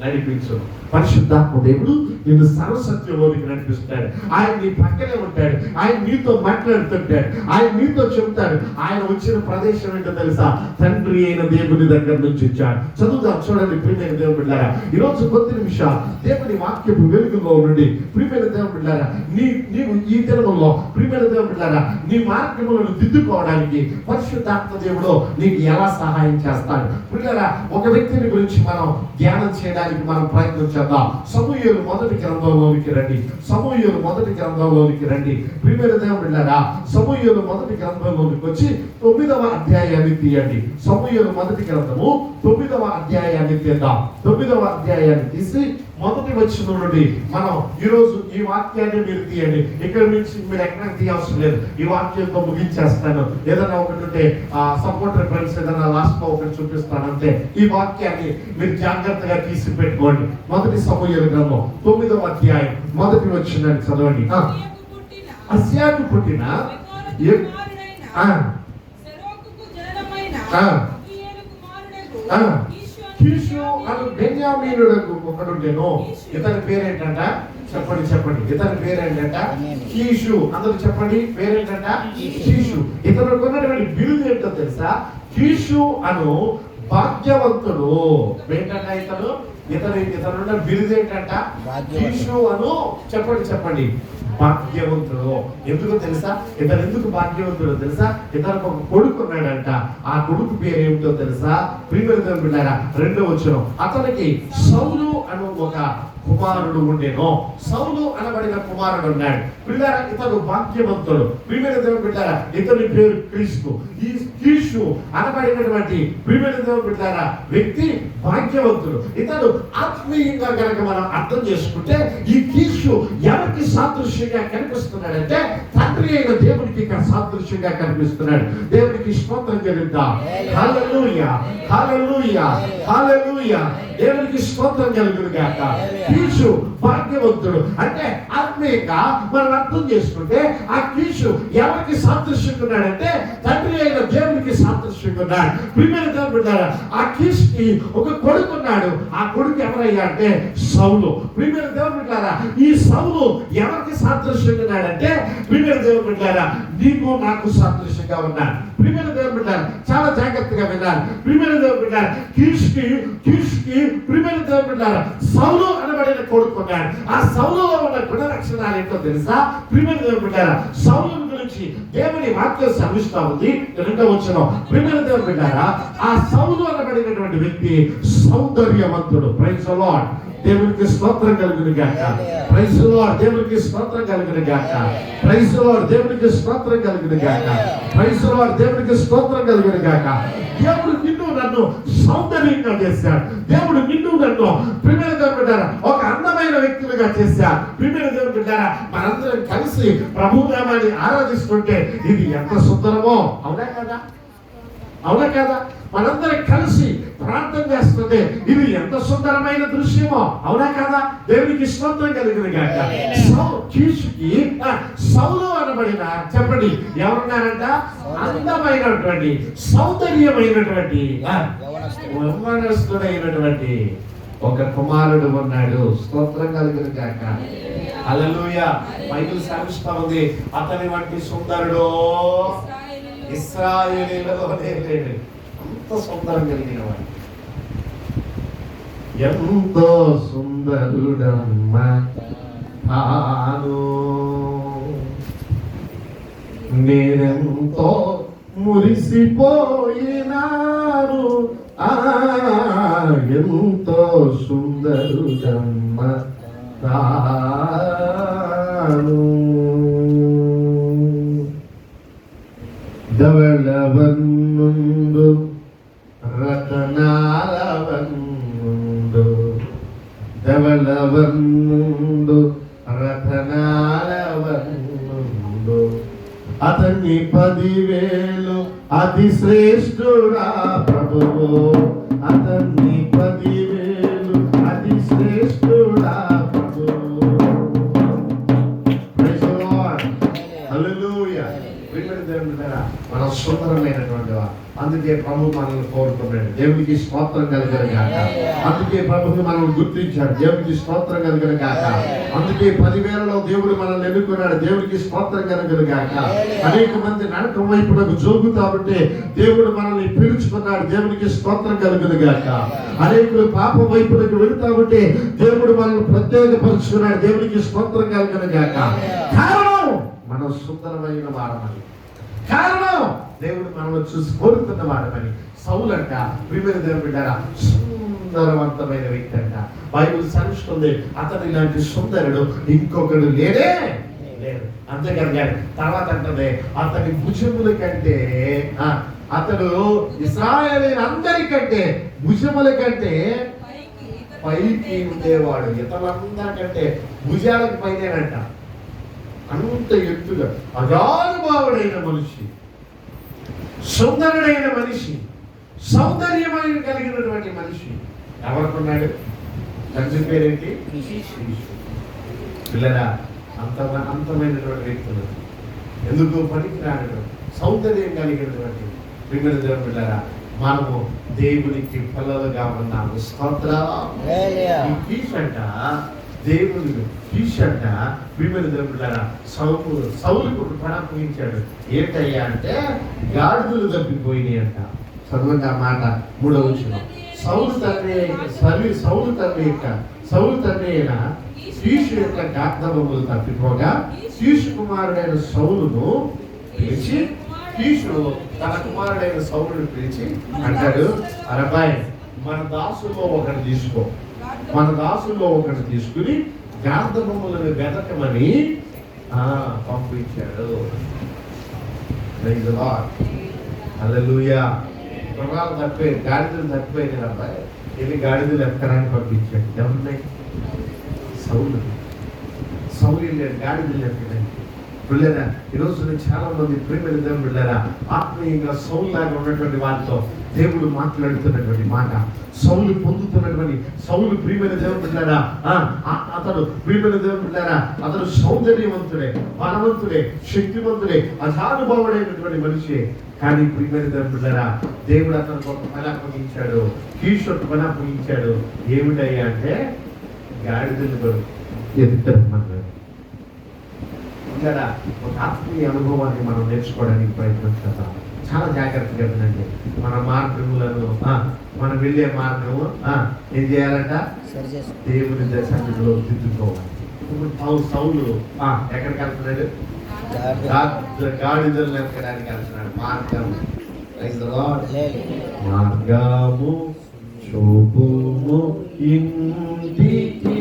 నడిపించు. పరిశుద్ధాత్మ దేవుడు నిన్ను సర్వసత్యంలోనికి నడిపిస్తాడు. ఆయన నీ పక్కనే ఉంటాడు, ఆయన నీతో మాట్లాడుతుంటాడు, ఆయన నీతో చెబుతాడు. ఆయన వచ్చిన ప్రదేశం ఏంటో తెలుసా? తండ్రి అయిన దేవుని దగ్గర నుంచి వచ్చాడు. చదువుదాం, చూడండి ప్రియమైన దేవుని బిడ్డలారా. ఈరోజు కొద్ది నిమిషాలు దేవుని వాక్యపు వెలుగులో నుండి ప్రియమైన దేవుని బిడ్డలారా, నీవు ఈ దినములో ప్రియమైన దేవుని బిడ్డలారా నీ మార్గములను దిద్దుకోవడానికి పరిశుద్ధాత్మ దేవుడు నీకు ఎలా సహాయం చేస్తాడు? బిడ్డలారా, ఒక వ్యక్తిని గురించి మనం ధ్యానం చేయడానికి చూడడానికి మనం ప్రయత్నం చేద్దాం. సమూయేలు మొదటి గ్రంథంలోనికి రండి. సమూయేలు మొదటి గ్రంథంలోనికి రండి. ప్రియమైన దేవుని బిడ్డలారా, సమూయేలు మొదటి గ్రంథంలోనికి వచ్చి 9వ అధ్యాయాన్ని తీయండి. సమూయేలు మొదటి గ్రంథము 9వ అధ్యాయాన్ని తీద్దాం. 9వ అధ్యాయాన్ని తీసి మొదటి వచనం నుండి మనం ఈరోజు ఈ వాక్యాన్ని మీరు తీయండి. ఇక్కడ నుంచి మీరు ఎక్కడ తీయవసరం లేదు. ఈ వాక్యంతో ముగించేస్తాను. ఏదైనా ఒకటి ఉంటే సపోర్ట్ రిఫరెన్స్ ఏదైనా లాస్ట్ లో ఒకటి చూపిస్తాను అంతే. ఈ వాక్యాన్ని మీరు జాగ్రత్తగా తీసి పెట్టుకోండి. మొదటి సమూయేలు గ్రంథం 9వ అధ్యాయం మొదటి వచనాన్ని చదవండి. అస్యాకు పుట్టిన కీషు అను బెన్యామీనుడకు ఒకడుండెను. ఇతని పేరేంటంట? చెప్పండి. ఇతని పేరేంటంట? కీషు. అందరూ చెప్పండి, పేరేంటంట? కీషు. ఇతను ఉన్నటువంటి బిరుదు ఏంటో తెలుసా? కీషు అను భాగ్యవంతుడు. ఏంటంట ఇతనున్న బిరుదు ఏంటంట? కీషు అను చెప్పండి భాగ్యవంతుడు. ఎందుకు తెలుసా? ఇతను ఎందుకు భాగ్యవంతుడో తెలుసా? ఇతనికి ఒక కొడుకు ఉన్నాడంట. ఆ కొడుకు పేరు ఏమిటో తెలుసా? ప్రియమైన దేవుని బిడ్డలారా, 2వ వచనం. అతనికి సౌలు అను ఒక కుమారుడు ఉండేను. సౌలు అనబడిన కుమారుడు ఉన్నాడు. పిల్లరా, ఇతను భాగ్యవంతుడు. ప్రియమైన దేవుని బిడ్డలారా, ఇతని పేరు క్రీస్తు. ఈ కీషు అనబడినటువంటి ప్రియమైన దేవుని బిడ్డలారా వ్యక్తి భాగ్యవంతుడు. ఇతను ఆత్మీయంగా కనుక మనం అర్థం చేసుకుంటే ఈ కీషు ఎవరికి సాదృశ్యంగా కనిపిస్తున్నాడంటే తండ్రి అయిన దేవునికి ఇక్కడ సాదృశ్యంగా కనిపిస్తున్నాడు. దేవునికి స్తోత్రం కలుగుతా. హల్లెలూయా, హల్లెలూయా, హల్లెలూయా. దేవునికి స్తోత్రం కలుగును గాక. కీషు భాగ్యవంతుడు అంటే ఆత్మీయంగా మనం అర్థం చేసుకుంటే ఆ కీషు ఎవరికి సాదృశ్యంగా ఉన్నాడంటే తండ్రి అయిన దేవునికి సాదృశ్యంగా ఉన్నాడు. ప్రియమైన దేవుని బిడ్డలారా, ఆ కీషుకి ఒక కొడుకు ఉన్నాడు. ఆ కొడుకు ఎవరయ్యా అంటే సౌలు. ప్రియమైన దేవుని బిడ్డలారా, ఈ సౌలు ఎవరికి సాదృశ్యంగా ఉన్నాడంటే ప్రియమైన దేవుని బిడ్డలారా నీకు నాకు సాదృశ్యంగా ఉన్నాడు. ప్రియమైన దేవుని బిడ్డలారా చాలా జాగ్రత్తగా వినాలి. ప్రియమైన దేవుని బిడ్డలారా కీషుకి ప్రియమైన దేవుని బిడ్డలారా సౌలు అనబడిన కొడుకు ఉన్నాడు. ఆ సౌలులో ఉన్న గుణ లక్షణాలు ఏంటో తెలుసా? ప్రియమైన దేవుని బిడ్డలారా సౌలు గురించి దేవుని వాక్యం శ్రమిస్తా ఉంది. 2వ వచనం. ప్రియమైన దేవుని బిడ్డలారా ఆ సౌలు అనబడినటువంటి వ్యక్తి సౌందర్యవంతుడు. Praise the Lord. దేవునికి స్తోత్రం కలుగును గాక. Praise the Lord. దేవునికి స్తోత్రం కలుగును గాక. Praise the Lord. దేవునికి స్తోత్రం కలుగును గాక. Praise the Lord. దేవునికి స్తోత్రం కలుగును గాక. దేవుడు నిన్ను నన్ను సౌందర్యంగా చేశాడు. దేవుడు నిన్ను నన్ను ప్రియమైన దేవుని బిడ్డలారా ఒక అందమైన వ్యక్తులుగా చేశాడు. ప్రియమైన దేవుని బిడ్డలారా మనందరం కలిసి ప్రభు నామాన్ని ఆరాధిస్తుంటే ఇది ఎంత సుందరమో. అవునా కదా? మనందరం కలిసి ప్రార్థన చేస్తుంటే ఇది ఎంత సుందరమైన దృశ్యమో. అవునా కదా? దేవునికి స్తోత్రం కలుగును గాక. కీషుకి సౌలు అనబడిన చెప్పండి ఎవరున్నారంట? అందమైనటువంటి సౌందర్యమైనటువంటి యవ్వనస్తుడైనటువంటి ఒక కుమారుడు ఉన్నాడు. స్తోత్రం కలుగును గాక. హల్లెలూయా. బైబిల్ సాక్షిస్తా ఉంది అతని వంటి సుందరుడు ఇశ్రాయేలీయులలోనే లేడు. అంత సుందరం కలిగిన వాడు. ఎంతో సుందరుడమ్మ తాను నేనెంతో మురిసిపోయినాను. ఎంతో సుందరుడమ్మ తాను ధవళవన్నుండు రతనాలవన్నుండు ధవళవన్నుండు రతనాలవన్నుండు అతన్ని 10,000 అతి శ్రేష్ఠుడా ప్రభువు. అతన్ని 10,000 అతి శ్రేష్ఠుడా ప్రభువు. Praise the Lord. హల్లెలూయా. మన సుందరమైనటువంటి వారు. అందుకే ప్రభు మనల్ని కోరుకున్నాడు. దేవునికి స్తోత్రం కలుగును గాక. అందుకే ప్రభుని మనం గుర్తించాడు. దేవునికి స్తోత్రం కలుగును గాక. అందుకే 10,000లో దేవుడు మనల్ని ఎన్నుకున్నాడు. దేవునికి స్తోత్రం కలుగును గాక. అనేక మంది నరకం వైపునకు జోగుతామంటే దేవుడు మనల్ని పిలుచుకున్నాడు. దేవునికి స్తోత్రం కలుగును గాక. అనేకులు పాపం వైపునకు వెళుతామంటే దేవుడు మనల్ని ప్రత్యేకపరుచుకున్నాడు. దేవునికి స్తోత్రం కలుగును గాక. కారణం మనం సుందరమైన వారమని. కారణం దేవుడు మనల్ని చూసి కోరుతున్న వాడమని. సౌలు అంట ప్రియమైన దేవుని బిడ్డారా సుందరవంతమైన వ్యక్తి అంట. బైబిల్ సెలవిస్తుంది అతను ఇలాంటి సుందరుడు ఇంకొకడు లేడే లేదు. అంతేకాదు కానీ తర్వాత అంటే అతని భుజముల కంటే అతడు ఇశ్రాయేలీయుల అందరికంటే భుజముల కంటే పైకి ఉండేవాడు. ఇతరులందరికంటే భుజాలకు పైనేనంట. అంత ఎత్తుగా అజానుభావుడైన మనిషి, సుందరుడైన మనిషి, సౌందర్యమైన కలిగినటువంటి మనిషి ఎవరుకున్నాడు? తండ్రి పేరేంటి? పిల్లరా అంతమైనటువంటి వ్యక్తులు ఎందుకు పనికిరాడు సౌందర్యం కలిగినటువంటి పిల్లల దేవుని పిల్లరా మనము దేవునికి పిల్లలుగా ఉన్నాము. స్తోత్రం. దేవుడు తీసంట ప్రియమైన దేవుడు సౌలుకు ప్రారంభించాడు. ఏంటయ్యా అంటే గాడిదలు తప్పిపోయినాయి అంట. చదవండి ఆ మాట 3వ వచనం. సౌలు తండ్రి అయిన కీషు యొక్క గార్ధబొమ్మలు తప్పిపోగా కీషు కుమారుడైన సౌలును పిలిచి కీషు తన కుమారుడైన సౌలును పిలిచి అంటాడు, అరబాయ్ మన దాసుల్లో ఒకటి తీసుకుని గార్ధబొమ్మలను వెతకమని పంపించాడు. హల్లెలూయా. గుర్రాలు తప్పిపోయి గాడిదలు తప్పిపోయినాయి అబ్బాయి, వెళ్ళి గాడిదలు ఎక్కడానికి పంపించాడు. ఎవరున్నాయి? సౌలు గాడిదలు ఎక్కడానికి. పిల్లరా ఈరోజు చాలా మంది ప్రేమల దేవుని బిడ్డలారా ఆత్మీయంగా సౌలులాగా ఉన్నటువంటి వారితో దేవుడు మాట్లాడుతున్నటువంటి మాట, సౌలు పొందుతున్నటువంటి సౌలు ప్రియమైన దేవుని బిడ్డలారా అతడు ప్రియమైన దేవుని బిడ్డలారా అతడు సౌందర్యవంతుడే, బలవంతుడే, శక్తివంతుడే, అసానుభావుడైనటువంటి మనిషి. కానీ ప్రియమైన దేవుని బిడ్డలారా దేవుడు అతను ఒక పని అప్పగించాడు. కీషోకు పని అప్పగించాడు. ఏమిటయ్యా అంటే గాడిదలు ఎదుగుతారు. ఇక్కడ ఒక ఆత్మీయ అనుభవాన్ని మనం నేర్చుకోవడానికి ప్రయత్నం చేద్దాం. చాలా జాగ్రత్తగా వినండి. మన మార్గములను మనం వెళ్ళే మార్గము ఏం చేయాలంట? దేవుని దర్శనంలో దిద్దుకోవాలి. ఇప్పుడు సౌలు ఎక్కడికి వెళ్తున్నాడు? గాడిదలు ఎక్కడానికి వెళ్తున్నాడు. మార్గము శోభము ఇంటికి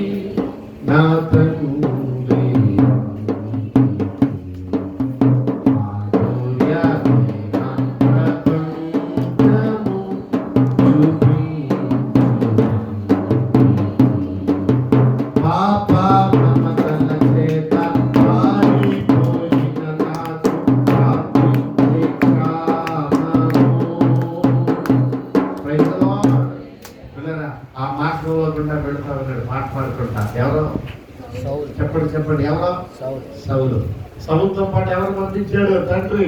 నా తండ్రి చెప్పండి ఎవరో? సౌలుతో పాటు ఎవరు పంపించాడు? తండ్రి.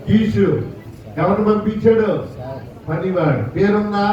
కీషు ఎవరు పంపించాడు? పనివాడు. పేరుందా?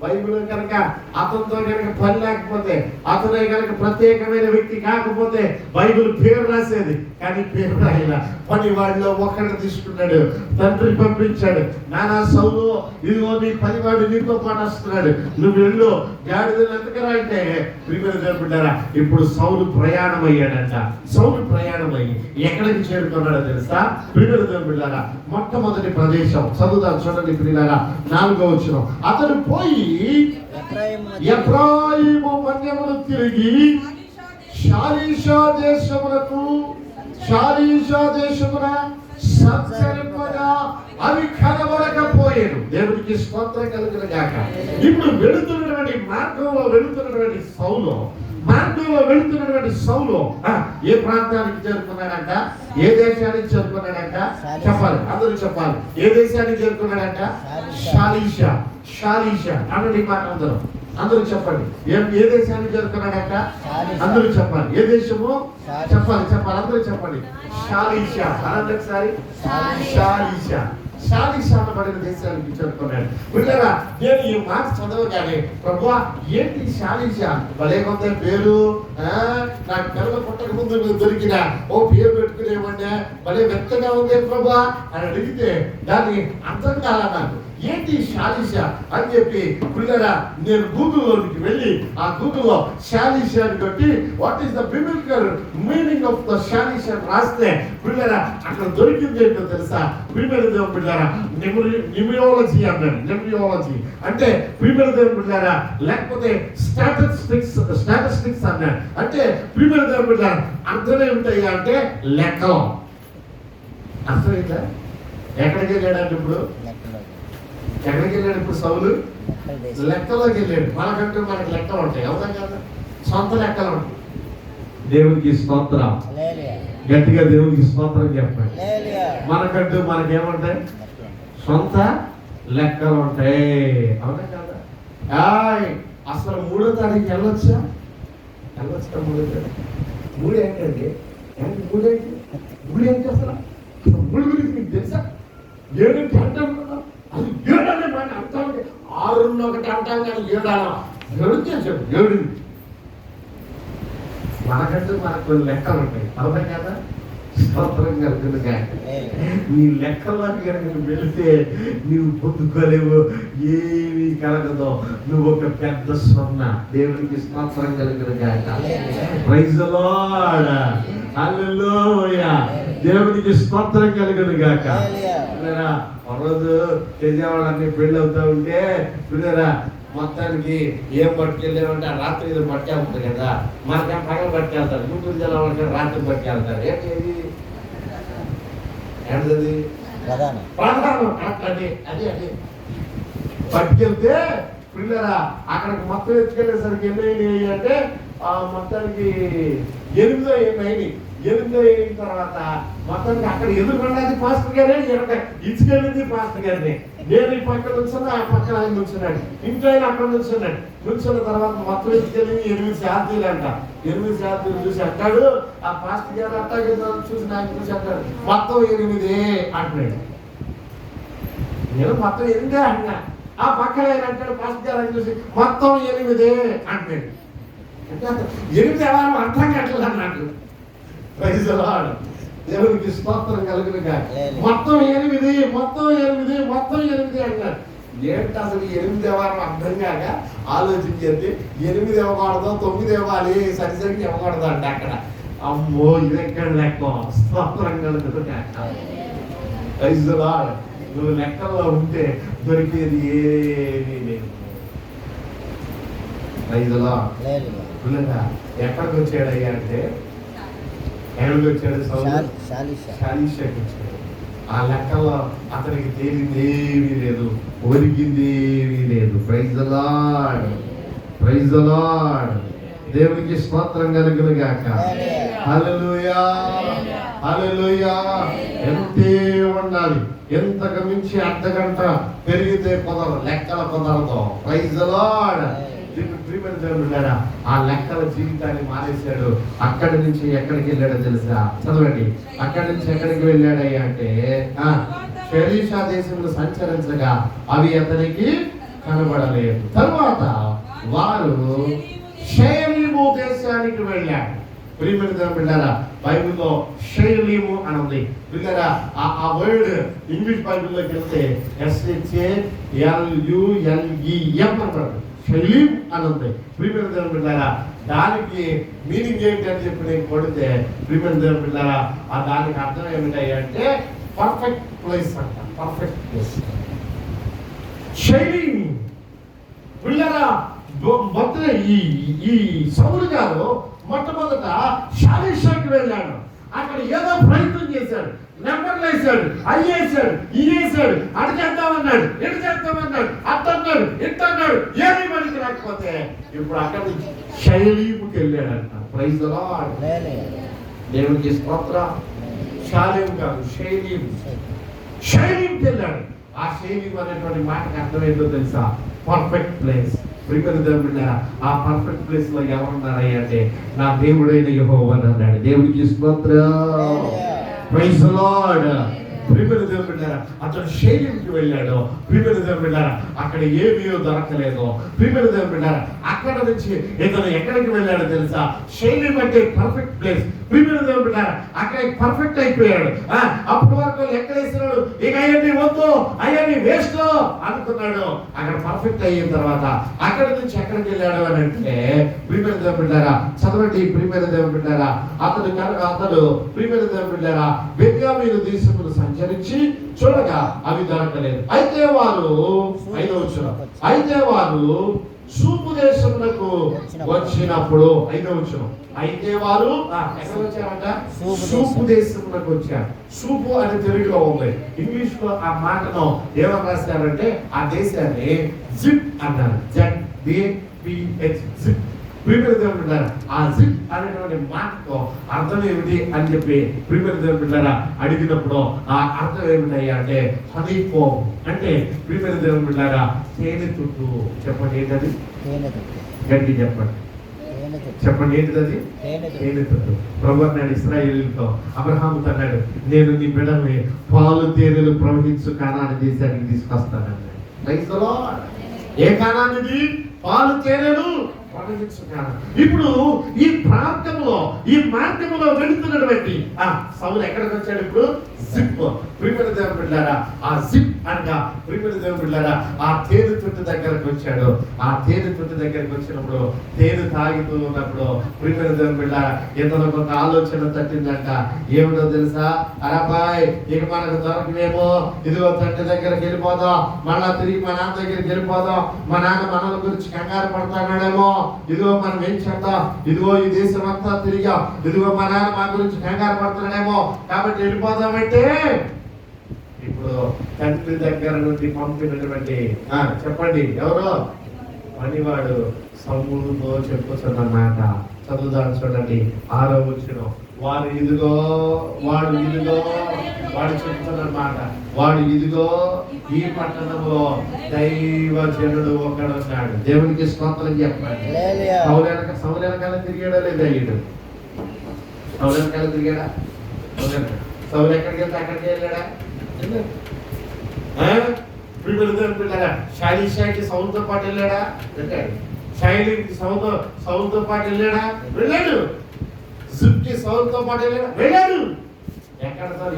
బైబిల్ కనుక అతనితో కనుక పని లేకపోతే, అతనే కనుక ప్రత్యేకమైన వ్యక్తి కాకపోతే బైబిల్ పేరు రాసేది. కానీ పేరు రాయిన పనివాడిలో ఒకరిని తీసుకున్నాడు. తండ్రి పంపించాడు. నానా సౌలు ఇదిగో నీ పనివాడు నీతో పాటు వస్తున్నాడు, నువ్వు వెళ్ళు గాడిదలు ఎంతకరా అంటే ప్రియమైన దేవుడా ఇప్పుడు సౌలు ప్రయాణం అయ్యాడంట. సౌలు ప్రయాణమయ్యి ఎక్కడికి చేరుకున్నాడో తెలుసా? ప్రియమైన దేవుడా మొట్టమొదటి ప్రదేశం చదువుతాం చూడండి ప్రియులారా 4వ వచనం. అతడు పోయి ఎఫ్రాయిము మన్యమును తిరిగి షాలీషా దేశమున సంచరింపగా అవి కనబడకపోయాడు. దేవుడికి స్తోత్రం కలుగును గాక. ఇప్పుడు వెళుతున్నటువంటి మార్గంలో వెళుతున్నటువంటి సౌలు ఏ ప్రాంతానికి చేరుకున్నాడంట? ఏ దేశానికి చేరుకున్నాడంట? చెప్పాలి, అందరూ చెప్పాలి. ఏ దేశానికి చేరుకున్నాడంట? షాలీషా అన్నది మాట అందరూ చెప్పండి. ఏ దేశానికి చేరుకున్నాడంట? అందరూ చెప్పాలి. ఏ దేశము? చెప్పాలి అందరూ చెప్పండి. షాలీషా అనండి ఒకసారి. షాలీషా పడిన దేశానికి చేరుకున్నాడు. విన్నారా? నేను ఈ మాట చదవగానే ప్రభువా ఏంటి షాలీషా భలే కొంత పేరు, నాకు పిల్లల పుట్టక ముందు దొరికిన ఓ పేరు పెట్టుకునేమన్నా భలే మెత్తగా ఉంది ప్రభువా అని అడిగితే దాన్ని అర్థం కాల నాకు. ఏంటి శాలిష అని చెప్పి పిల్లరా నేను గూగుల్లోకి వెళ్ళి ఆ గూగుల్లో శాలిష అని కొట్టి what is the biblical meaning of the Shalisha అని రాస్తే పిల్లరా అక్కడ దొరికింది ఏంటో తెలుసా? ప్రియమైన దేవుని బిడ్డారా, న్యూమియాలజీ అన్నాడు. న్యూమియాలజీ అంటే ప్రియమైన దేవుని బిడ్డారా, లేకపోతే స్టాటిస్టిక్స్ అన్నాడు. అంటే ప్రియమైన దేవుని బిడ్డారా అర్థం ఏమిటయ్యా అంటే లెక్కలో. అర్థమైందా? ఎక్కడికి వెళ్ళాడంటే ఇప్పుడు ఎక్కడికి వెళ్ళాడు ఇప్పుడు సౌలు? లెక్కలోకి వెళ్ళాడు. మనకంటూ మనకి లెక్కలు ఉంటాయి, అవునా కదా? సొంత లెక్కలు ఉంటాయి. దేవునికి స్తోత్రం. గట్టిగా దేవునికి స్తోత్రం చెప్పండి. మనకంటూ మనకేముంటాయి? సొంత లెక్కలు ఉంటాయి, అవునా కదా? అసలు 3వ తారీఖు వెళ్ళొచ్చా? 3వ తారీఖు 3 ఏంటండి? 3 ఏంటి అసలు? 3 గురించి మీకు తెలుసా? 7 అంటాం కదా, అది 7 అనే మాట అంటాం. 6 1 అంటాం కానీ 7 అలా 7 చేసాడు. 7 మనకంటూ మనకు లెక్కలు ఉంటాయి, అర్థం కదా? స్తోత్రం కలుగునుగా. నీ లెక్కల్లోకి కనుక నువ్వు వెళితే నీవు పొందుకోలేవు, ఏమీ కలగదు. నువ్వు ఒక పెద్ద స్వర్ణ. దేవునికి స్తోత్రం కలుగునుగా. Praise the Lord. హల్లెలూయా. దేవునికి స్తోత్రం కలుగునుగాక. రోజు విజయవాడ అన్ని పెళ్ళి అవుతా ఉంటే పిల్లరా మొత్తానికి ఏం పట్టుకెళ్ళామంటే రాత్రి ఇది పట్టుకెళ్తారు కదా, మనకేం పగలు పట్టుకెళ్తారు. గుంటూరు జిల్లా వాళ్ళకి రాత్రి పట్టుకెళ్తారు. ఏంటి ప్రధానం అది అది అది పట్టుకెళ్తే పిల్లరా అక్కడికి మొత్తం ఎత్తుకెళ్ళేసరికి ఎన్ని అంటే మొత్తానికి 8 అయినాయి. 8 అయిన తర్వాత మొత్తానికి అక్కడ ఎదురుకున్నది పాస్టర్ గారే, ఇచ్చుకెళ్ళింది పాస్టర్ గారిని. నేను ఈ పక్కన నుంచున్నా, ఆ పక్కన ఆయన నుంచున్నాడు. ఇంట్లో ఆయన అక్కడ నుంచున్నాడు. నుంచున్న తర్వాత మొత్తం ఎత్తుకెళ్ళింది 8 శాతీలు అంట. 8 శాతీలు చూసి అంటాడు, ఆ పాస్టర్ గారు అట్టాగే చూసి నాకు చూసి అంటాడు, మొత్తం 8 అంటున్నాడు. నేను మొత్తం 8 అంటున్నా. ఆ పక్కన ఆయన అంటాడు, పాస్టర్ గారు అని చూసి మొత్తం 8 అంటున్నాడు. అంటే 8 ఎవరు అర్థం కట్టలేదు నాకు. Praise the Lord. దేవునికి స్తోత్రం కలుగునుగా. మొత్తం 8 అన్నారు. ఏంటి అసలు 8 ఎవరు అర్థం కాక ఆలోచించేది. 8 ఇవ్వకూడదు, 9 ఇవ్వాలి, సరిసరికి ఇవ్వకూడదు అంటే అక్కడ అమ్మో ఇదెక్కడ లెక్క. స్తోత్రం కలుగునుగా. Praise the Lord. నువ్వు లెక్కల్లో ఉంటే దొరికేది ఏమీ లేదు. Praise the Lord. ఎక్కడికి వచ్చాడయ్యా అంటే ఎక్కడికి వచ్చాడు? శాలిషాకి వచ్చాడు. ఆ లెక్కలో అతనికి తేలింది ఏమీ లేదు, ఒరిగింది ఏమీ లేదు. Praise the Lord. Praise the Lord. దేవునికి స్తోత్రం కలుగునుగాక. హల్లెలూయా. హల్లెలూయా. ఎంతే ఉండాలి, ఎంతకు మించి అర్ధగంట పెరిగితే కుదరదు, లెక్కల కుదరదు. Praise the Lord. ఆ లెక్కల జీవితాన్ని మానేశాడు. అక్కడి నుంచి ఎక్కడికి వెళ్ళాడో తెలుసా? చదవండి. అక్కడి నుంచి ఎక్కడికి వెళ్ళాడయ్యా అంటే షెరీషా దేశంలో సంచరించగా అవి అతనికి కనబడలేదు. తర్వాత వారు షేలీము దేశానికి వెళ్ళాడు. ప్రియమైన దేవుని బిడ్డలారా, బైబిల్లో షేలీము అని ఉంది. బిడ్డలారా ఆ వర్డ్ ఇంగ్లీష్ బైబిల్లోకి వెళ్తే SHALULEM అంటారు. షలీం అని ఉంది. ప్రియమైన దేవుని బిడ్డలారా, దానికి మీనింగ్ ఏంటి అని చెప్పి నేను కొడితే ప్రియమైన దేవుని బిడ్డలారా ఆ దానికి అర్థం ఏమిటాయి అంటే పర్ఫెక్ట్ ప్లేస్ అంట. Perfect place. షలీం బిడ్డలారా మొత్తం ఈ సౌలు గారు మొట్టమొదట షాలిషాకి వెళ్ళాడు. అక్కడ ఏదో ప్రయత్నం చేశాడు, నెంబర్లు వేసాడు, అయ్యేసాడు, ఇయ్యేసాడు, అటు చేద్దామన్నాడు, ఇటు చేద్దామన్నాడు, అట్టన్నాడు, ఇట్టన్నాడు, ఏమీ మనకి రాకపోతే ఇప్పుడు అక్కడ నుంచి షైలీముకి వెళ్ళాడంట. Praise the Lord. దేవునికి స్తోత్రం. షాలేం కాదు, షైలీము. షైలీంకి వెళ్ళాడు. ఆ షైలీం అనేటువంటి మాటకి అర్థం ఏంటో తెలుసా? Perfect place. ఆ పర్ఫెక్ట్ ప్లేస్ లో ఎవరున్నారయ్య అంటే నా దేవుడైన యెహోవా అన్నాడు. దేవునికి స్తోత్రం. Praise the Lord. ప్రియమైన దేవుని బిడ్డలారా అతడు షేలీంకి వెళ్ళాడు. ప్రియమైన దేవుని బిడ్డలారా అక్కడ ఏమీ దొరకలేదు. ప్రియమైన దేవుని బిడ్డలారా అక్కడ నుంచి ఇతను ఎక్కడికి వెళ్ళాడో తెలుసా? షేలీం అంటే పర్ఫెక్ట్ ప్లేస్. ప్రియమైన దేవుని బిడ్డలారా, అక్కడ పర్ఫెక్ట్ అయిపోయాడు. అప్పటి వరకు లెక్కలేసినాడు, ఇక అయ్యని వద్దు, అయ్యని వేస్ట్ అనుకున్నాడు. అక్కడ పర్ఫెక్ట్ అయిన తర్వాత అక్కడి నుంచి ఎక్కడికి వెళ్ళాడు అని అంటే, ప్రియమైన దేవుని బిడ్డలారా చదవండి. ప్రియమైన దేవుని బిడ్డలారా, అతడు ప్రియమైన దేవుని బిడ్డలారా బెన్యామీను దేశమును సంచరించి చూడగా అవి దొరకలేదు. అయితే వారు 5వ వచనం, అయితే వారు సూపు దేశమునకు వచ్చినప్పుడు 5వ వచనం, అయితే వారు ఎక్కడ వచ్చారంట? సూపు దేశమునకు వచ్చారు. సూపు అని తెలుగులో ఉంది. ఇంగ్లీష్ లో ఆ మాటను ఏమని రాశారంటే ఆ దేశాన్ని జిప్ అన్నారు. ZBH zip. ప్రియమైన దేవుని బిడ్డలారా, ఆ జిప్ అనేటువంటి మాటకు అర్థం ఏమిటి అని చెప్పి ప్రియమైన దేవుని బిడ్డలారా అడిగినప్పుడు ఆ అర్థం ఏమిటయ్యా అంటే హనీ ఫోమ్ అంటే ప్రియమైన దేవుని బిడ్డలారా తేనె తుట్టు. చెప్పండి ఏంటది? గట్టి చెప్పండి, చెప్పండి ఏంటిది? తేనె తుట్టు. ప్రభువు అన్నాడు ఇశ్రాయేలుతో, అబ్రహాముతో అన్నాడు, నేను నీ బిడ్డని పాలు తేనెలు ప్రవహించు కానాని దేశానికి తీసుకొస్తానన్నాడు. Praise the Lord. ఏ కానానిది? పాలు తేనెలు ప్రవహించు కానాని. ఇప్పుడు ఈ ప్రాంతంలో ఈ మార్గంలో వెళుతున్నటువంటి సౌలు ఎక్కడికి వచ్చాడు? ఇప్పుడు జిప్. ప్రియమైన దేవుని బిడ్డలారా, ఆ జిప్ అనగా ప్రియమైన దేవుని బిడ్డలారా ఆ తేనె తుట్టు దగ్గరకు వచ్చాడు. ఆ తేనె తుట్టు దగ్గరకు వచ్చినప్పుడు తేనె తాగుతూ ఉన్నప్పుడు ప్రియమైన దేవుని బిడ్డలారా ఇతను ఒక ఆలోచన తట్టిందంట. ఏమిటో తెలుసా? అరబాయ్ ఇక మనకు దొరకలేమో, ఇదిగో తండ్రి దగ్గరికి వెళ్ళిపోదాం, మళ్ళా తిరిగి మా నాన్న దగ్గరికి వెళ్ళిపోదాం, మా నాన్న మనల గురించి కంగారు పడతాడేమో, ఇదిగో మనం ఏం చేద్దాం, ఇదిగో ఈ దేశం అంతా తిరిగాం, ఇదిగో మా నాన్న మా గురించి కంగారు పడుతున్నాడేమో, కాబట్టి వెళ్ళిపోదామంటే ఇప్పుడు తండ్రి దగ్గర నుండి పంపినటువంటి చెప్పండి ఎవరో పనివాడు సౌలుతో చెప్పుతున్నమాట. చదువుదాన్ని చూడండి 6వ వచనం. వాడు ఇదిగో వాడు చెప్తున్నమాట, వాడు ఇదిగో ఈ పట్టణంలో దైవజనుడు ఒకడున్నాడు. దేవునికి స్తోత్రం చెప్పండి. సౌలు వెనకాల తిరిగాడా లేదా? అయ్యాడు సౌలు వెనకాల తిరిగాడా? సౌలు ఎక్కడికి వెళ్తే అక్కడికి వెళ్ళాడా? షాయికి సౌలుతో పాటు వెళ్ళాడా? వెళ్ళాడు. షైలికి సౌలుతో పాటు వెళ్ళాడా? వెళ్ళాడు. జిప్కి సౌలుతో పాటు వెళ్ళాడా? వెళ్ళాడు.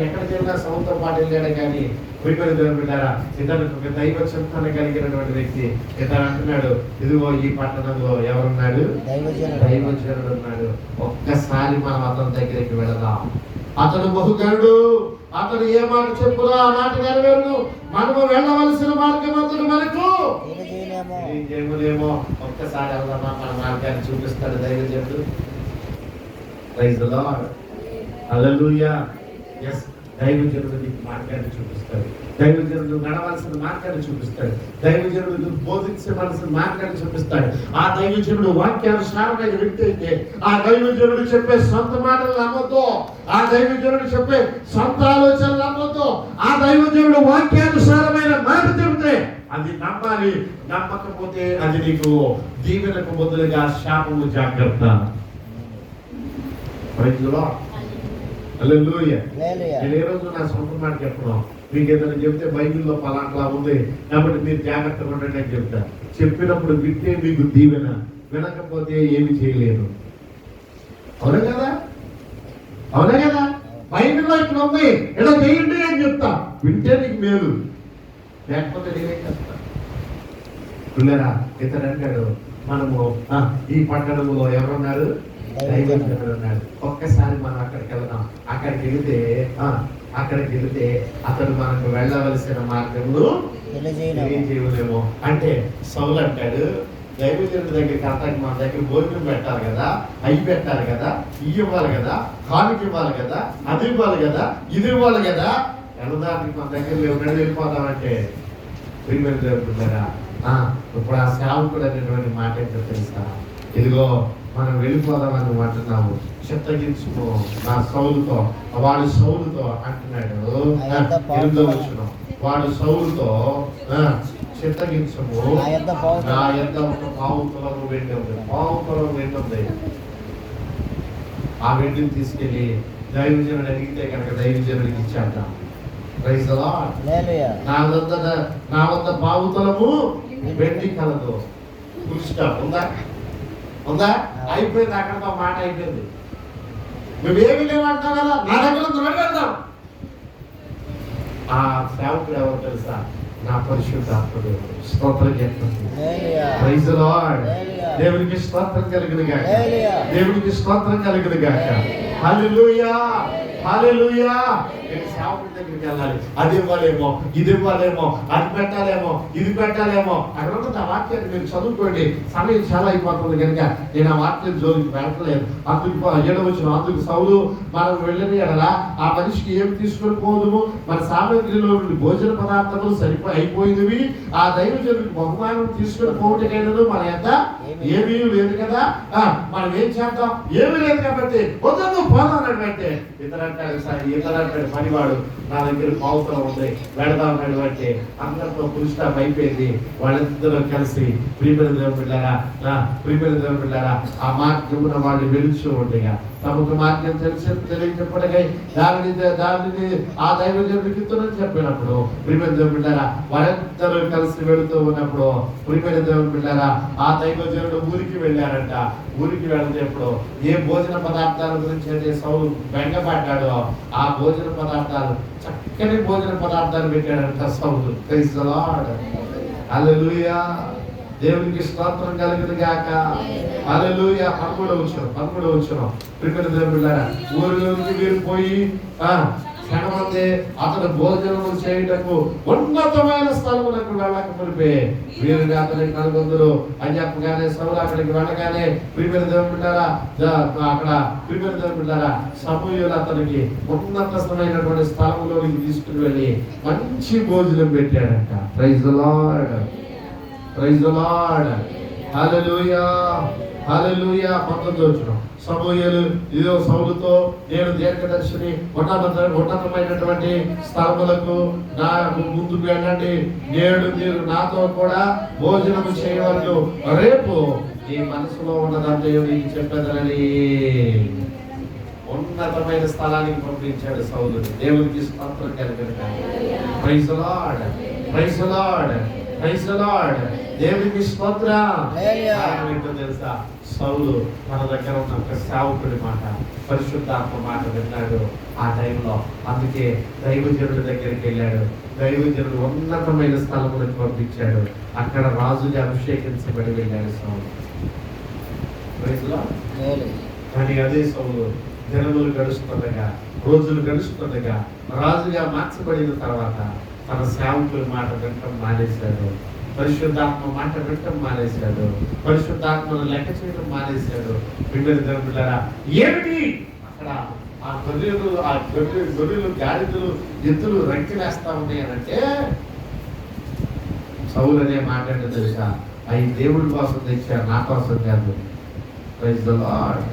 ఎక్కడికి వెళ్ళినా సౌలుతో పాటు వెళ్ళాడు. కానీ ప్రియమైన దేవుని బిడ్డలారా ఇతను ఒక దైవ చింతన కలిగినటువంటి వ్యక్తి. ఇతను అంటున్నాడు, ఇదిగో ఈ పట్టణంలో ఎవరున్నాడు? దైవజనుడు ఉన్నాడు. ఒక్కసారి మనం అతని దగ్గరికి వెళదాం. అతడు బహుగరుడు, అతడు ఏ మాట చెప్పులో ఆ మాట నెరవేరును. మనము వెళ్ళవలసిన మార్గం అతడు మనకు ఏమో. ఒక్కసారి వెళ్దామా? మన మార్గాన్ని చూపిస్తాడు దైవజనుడు. Praise the Lord. Hallelujah. yes దైవజనుడు నీకు మార్గాన్ని చూపిస్తాడు. దైవజనుడు నడవలసిన మార్గాన్ని చూపిస్తాడు. దైవజనుడు బోధించవలసిన మార్గాన్ని చూపిస్తాడు. ఆ దైవజనుడు వాక్యానుసారమైన వ్యక్తి అయితే ఆ దైవజనుడు చెప్పే సొంత మాటలు నమ్మొద్దు. ఆ దైవజనుడు చెప్పే సొంత ఆలోచనలు నమ్మొద్దు. ఆ దైవజనుడు వాక్యానుసారమైన మాట చెబితే అది నమ్మాలి. నమ్మకపోతే అది నీకు దీవెనకు బదులుగా శాపము. జాగ్రత్త. Praise the Lord. హల్లెలూయా. నేను ఏ రోజు నా సొంత మాట చెప్పను. మీకు ఏదైనా చెప్తే బైబిల్లో పలానా ఉంది కాబట్టి మీరు జాగ్రత్తగా ఉండండి అని చెప్తా. చెప్పినప్పుడు వింటే మీకు దీవెన, వినకపోతే ఏమి చేయలేరు. అవునా కదా? అవునా కదా? బైబిల్లో ఇప్పుడు ఉంది, ఇలా చేయండి అని చెప్తా. వింటే నీకు మేలు, లేకపోతే నేనేం చేస్తా? పిల్లరా ఇతను అంటాడు, మనము ఈ పట్టణంలో ఎవరున్నారు? దైవజనుడు ఉన్నాడు. ఒక్కసారి మనం అక్కడికి వెళ్దాం. అక్కడికి వెళితే అతడు మనకు వెళ్ళవలసిన మార్గంలో తెలియజేయలేమో. అంటే సౌలు అంటాడు, దైవజనుడి దగ్గరికి అంతాకి మన దగ్గర భోజనం పెట్టాలి కదా, అవి పెట్టాలి కదా, ఇవి ఇవ్వాలి కదా, కానుక ఇవ్వాలి కదా, అది ఇవ్వాలి కదా, ఇది ఇవ్వాలి కదా, వెళ్ళడానికి మన దగ్గర ఎవరైనా వెళ్ళిపోతామంటే ప్రియమైన దేవుడున్నారా ఇప్పుడు ఆ సేవకుడు అనేటువంటి మాట ఏంటో తెలుసా? ఇదిగో మనం వెళ్ళిపోదామని అంటున్నాము, చిత్తగించుకో నా సౌలుతో. వాడు సౌలుతో అంటున్నాడు, వాడు సౌలుతో చిత్తగించము, నా యొద్ద ఒక పావు తులము వెండి ఉంది. పావు తులము వెండి ఉంది. ఆ వెండిని తీసుకెళ్లి దైవజనుడు అడిగితే కనుక దైవజనుడికి ఇచ్చాట. Praise the Lord. నా వద్ద పావు తులము వెండి కలదు. Full stop. ఉందా? అయిపోయింది. అక్కడతో మాట అయిపోయింది. నువ్వేమి లేవంటావు కదా, నా దగ్గర వెళ్దాం. ఆ సేవకుడు ఎవరు తెలుసా? నా పరిశుద్ధాత్ముడు. స్తోత్రం చెప్పండి. Praise the Lord. దేవునికి స్తోత్రం కలుగును గాక. దేవునికి స్తోత్రం కలుగును గాక. హల్లెలూయా, హల్లెలూయా. నేను సేవకుడి దగ్గరికి వెళ్ళాలి, అది ఇవ్వాలేమో, ఇది ఇవ్వాలేమో, అది పెట్టాలేమో, ఇది పెట్టాలేమో. అక్కడ ఉన్న ఆ వాక్యాన్ని మీరు చదువుకోండి. సమయం చాలా అయిపోతుంది కనుక నేను ఆ వాక్యం జోలికి వెళ్ళట్లేదు. అందుకు 7వ వచనం, అందుకు సౌలు మనం వెళ్ళని ఎడలా ఆ మనిషికి ఏమి తీసుకొని పోదుము, మన సామగ్రిలో నుండి భోజన పదార్థములు అయిపోయినవి, ఆ దైవజనుడికి బహుమానం తీసుకొని పోవటకైనను మన యొక్క ఏమీ లేదు కదా, మనం ఏం చేద్దాం, ఏమీ లేదు కాబట్టి వద్దు పోదానంటే ఇతర పనివాడు నా దగ్గర పావుతలం ఉంది వెళదాం అంటే అందరితో పురుషాప్ అయిపోయింది. వాళ్ళిద్దరూ కలిసి ప్రియమైన దేవుని బిడ్డారా ఆ మార్గమున వాళ్ళు వెలుచు ఉండగా తమకు మార్గం తెలియజెప్పడగా దానిని ఆ దైవజనుడికి ఇద్దరని చెప్పినప్పుడు ప్రియమైన దేవుని బిడ్డారా వాళ్ళిద్దరూ కలిసి వెళుతూ ఉన్నప్పుడు ప్రియమైన దేవుని బిడ్డారా ఆ దైవజనుడు ఊరికి వెళ్ళారంట. ఊరికి వెళ్తేప్పుడు ఏ భోజన పదార్థాల గురించి అయితే సౌలు బెంగపడ్డాడో ఆ భోజన పదార్థాలు, చక్కని భోజన పదార్థాలు పెట్టాడంట Saul. Praise the Lord. Hallelujah. దేవునికి స్తోత్రం కలుగును గాక. హల్లెలూయా. 11వ వచనం. ప్రియమైన దేవుని బిడ్డలారా ఊరిలోనికి మీరు పోయి క్షణమందే అతను భోజనం చేయుటకు ఉన్నతమైన స్థలములకు వెళ్ళకపోతే వీరిని అతనికి కనుగొందరు అని చెప్పగానే సౌలు అక్కడికి వెళ్ళగానే ప్రియమైన దేవుని బిడ్డలారా అక్కడ ప్రియమైన దేవుని బిడ్డలారా సమూయేలు అతనికి ఉన్నతమైనటువంటి స్థలంలోనికి తీసుకుని వెళ్ళి మంచి భోజనం పెట్టాడంట. Praise the Lord. Praise the Lord. Hallelujah, hallelujah. 19వ వచనం. సమూయేలు ఇదో సౌలుతో నేను దీర్ఘదర్శిని ఉన్నతమైనటువంటి స్థలములకు నాకు ముందుకు వెళ్ళండి, నేడు మీరు నాతో కూడా భోజనము చేయవలను, రేపు నీ మనసులో ఉన్నదంతా నీకు చెప్పేదని ఉన్నతమైన స్థలానికి పంపించాడు సౌలు. దేవునికి స్తోత్రం కలుగును గాక. Praise the Lord. Praise the Lord. Praise the Lord. దేవునికి స్తోత్రం. ఏంటో తెలుసా? సౌలు మన దగ్గర ఉన్న ఒక సేవకుడి మాట, పరిశుద్ధాత్మ మాట విన్నాడు ఆ టైంలో. అందుకే దైవజనుడి దగ్గరికి వెళ్ళాడు. దైవజనుడు ఉన్నతమైన స్థలములకు పంపించాడు. అక్కడ రాజుగా అభిషేకించబడి వెళ్ళాడు సౌలు. కానీ అదే సౌలు దినములు గడుస్తుండగా, రోజులు గడుస్తుండగా రాజుగా మార్చబడిన తర్వాత తన సేవకుల మాట వినటం మానేశాడు. పరిశుద్ధాత్మ మాట వినటం మానేశాడు. పరిశుద్ధాత్మను లెక్క చేయడం మానేశాడు. బిడ్డలారా ఏమిటి అక్కడ ఆ గొర్రెలు గాడిదలు ఎద్దులు రంకెలేస్తా ఉన్నాయనంటే సౌలు అనే మాట అంటే తెలుసా? అవి దేవుడి కోసం తెచ్చారు, నా కోసం కాదు. Praise the Lord.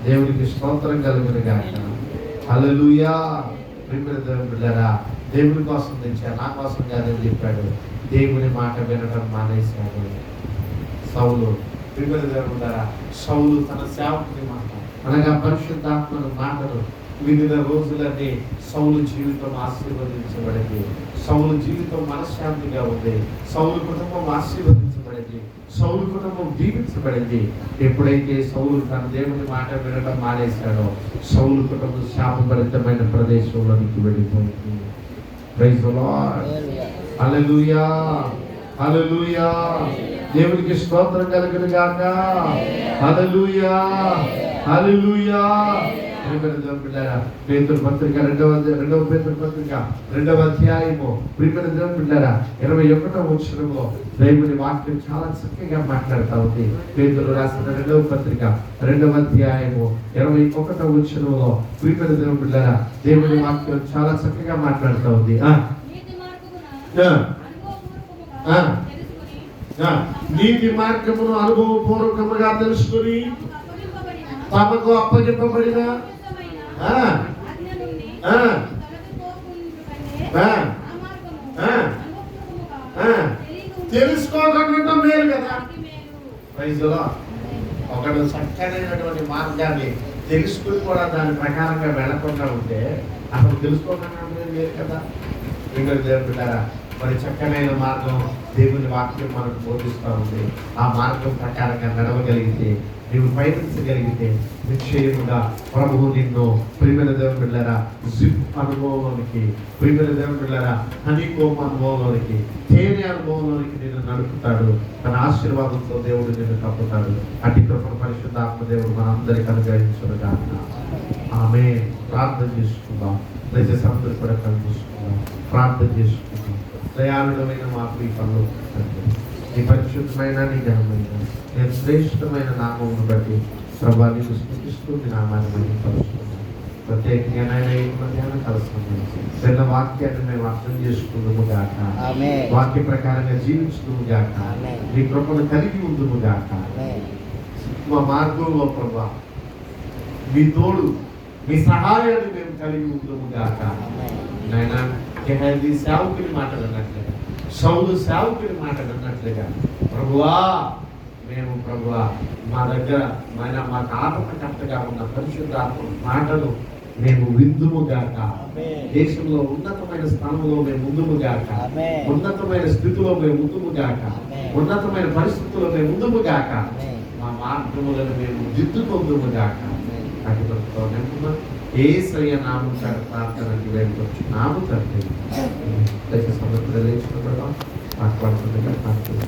దేవునికి స్తోత్రం కలుగును గాక. హల్లెలూయా. బిడ్డలారా దేవుడి కోసం తెచ్చారు, నా కోసం కాదని చెప్పాడు. దేవుని మాట వినడం మానేశాడు సౌలు. బిడ్డలారా సౌలు తన సేవకుని మాట అనగా పరిశుద్ధాత్మను మాటను వివిధ రోజులన్నీ సౌలు జీవితం ఆశీర్వదించబడింది. సౌలు జీవితం మనశ్శాంతిగా ఉంది. సౌలు కుటుంబం ఆశీర్వదించబడింది. సౌలు కుటుంబం దీవించబడింది. ఎప్పుడైతే సౌలు తన దేవుని మాట వినడం మానేశాడో సౌలు కుటుంబం శాపభరితమైన ప్రదేశంలోనికి వెళ్ళిపోయింది. Praise the Lord. Hallelujah, hallelujah. దేవునికి స్తోత్రం కలుగును గాక. హల్లెలూయా, హల్లెలూయా. పేతురు పత్రిక 2వ పేతురు పత్రిక 2వ అధ్యాయము ప్రియమైన దేవుని బిడ్డలారా 21వ వచనంలో దేవుని వాక్యం చాలా చక్కగా మాట్లాడుతూ ఉంది. పేతురు రాసిన 2వ పత్రిక 2వ అధ్యాయము 21వ వచనంలో ప్రియమైన దేవుని బిడ్డలారా దేవుని వాక్యం చాలా చక్కగా మాట్లాడుతూ ఉంది. నీతి మార్గమును అనుభవపూర్వకముగా తెలుసుకుని తమకు అప్పగింపబడిన తెలుసుకోకుండా మేలు కదా. ఒకడు చక్కనైనటువంటి మార్గాన్ని తెలుసుకుని కూడా దాని ప్రకారంగా వెళ్లకుండా ఉంటే అసలు తెలుసుకోకుండా మేలు కదా. దేవుని బిడ్డలారా మరి చక్కనైన మార్గం దేవుని వాక్యం మనకు బోధిస్తూ ఉంది. ఆ మార్గం ప్రకారంగా నడవగలిగితే, నీవు పయనించగలిగితే నిశ్చయముగా ప్రభువు నిన్ను ప్రియమైన దేవుని బిడ్డలారా జిప్ అనుభవంలోనికి, ప్రియమైన దేవుని బిడ్డలారా హనీకోమ్ అనుభవంలోనికి, తేనె అనుభవంలోనికి నిన్ను నడుపుతాడు. తన ఆశీర్వాదంతో దేవుడు నిన్ను కప్పుతాడు. అట్టి కృపను పరిశుద్ధాత్మ దేవుడు మనందరికీ అనుగ్రహించునుగా. ఆమె ప్రార్థన చేసుకుందాం. దయచేసి అందరూ కూడా కనిపిస్తున్నాం, ప్రార్థన చేసుకుందాం. దయాళుడమైన మా ప్రియపనులు నీ పరిశుద్ధమైన, నీ ఘనమైన, నేను శ్రేష్టమైన నామమును బట్టి ప్రభా నీకు స్తుతిస్తూ నీ నామాన్ని మహిమపరుస్తున్నాను. ప్రత్యేకంగా నాయన ఈ మధ్యాహ్నం కలుస్తున్నాము. చిన్న వాక్యాన్ని మేము అర్థం చేసుకుందుము గాక, వాక్య ప్రకారంగా జీవించుదుము గాక, నీ కృపను కలిగి ఉందుము గాక. మా మార్గంలో ప్రభా మీ తోడు, మీ సహాయాన్ని మేము కలిగి ఉందుము గాక. నాయన గెహజీ సేవకుని మాట్లాడినట్లుగా, సౌలు సేవకుని మాట్లాడినట్లుగా ప్రభువా మేము ప్రభువా మా దగ్గర మాకు ఆత్మకర్తగా ఉన్న పరిశుద్ధాత్మ మాటలు మేము విందుము గాక. దేశంలో ఉన్నతమైన స్థానంలో మేము ముందుము గాక, ఉన్నతమైన స్థితిలో మేము ముందుము గాక, ఉన్నతమైన పరిస్థితుల్లో మేము ముందుము గాక. మా మార్గములను మేము దిద్దుకొందుము గాక. అటుతో నెమ్మది యేసయ్య నామం ప్రార్థనకి వేడుకొచ్చున్నాము తండ్రి. దయచేసి సమర్థులు లేచిన మాట్లాడుతుండగా ప్రార్థన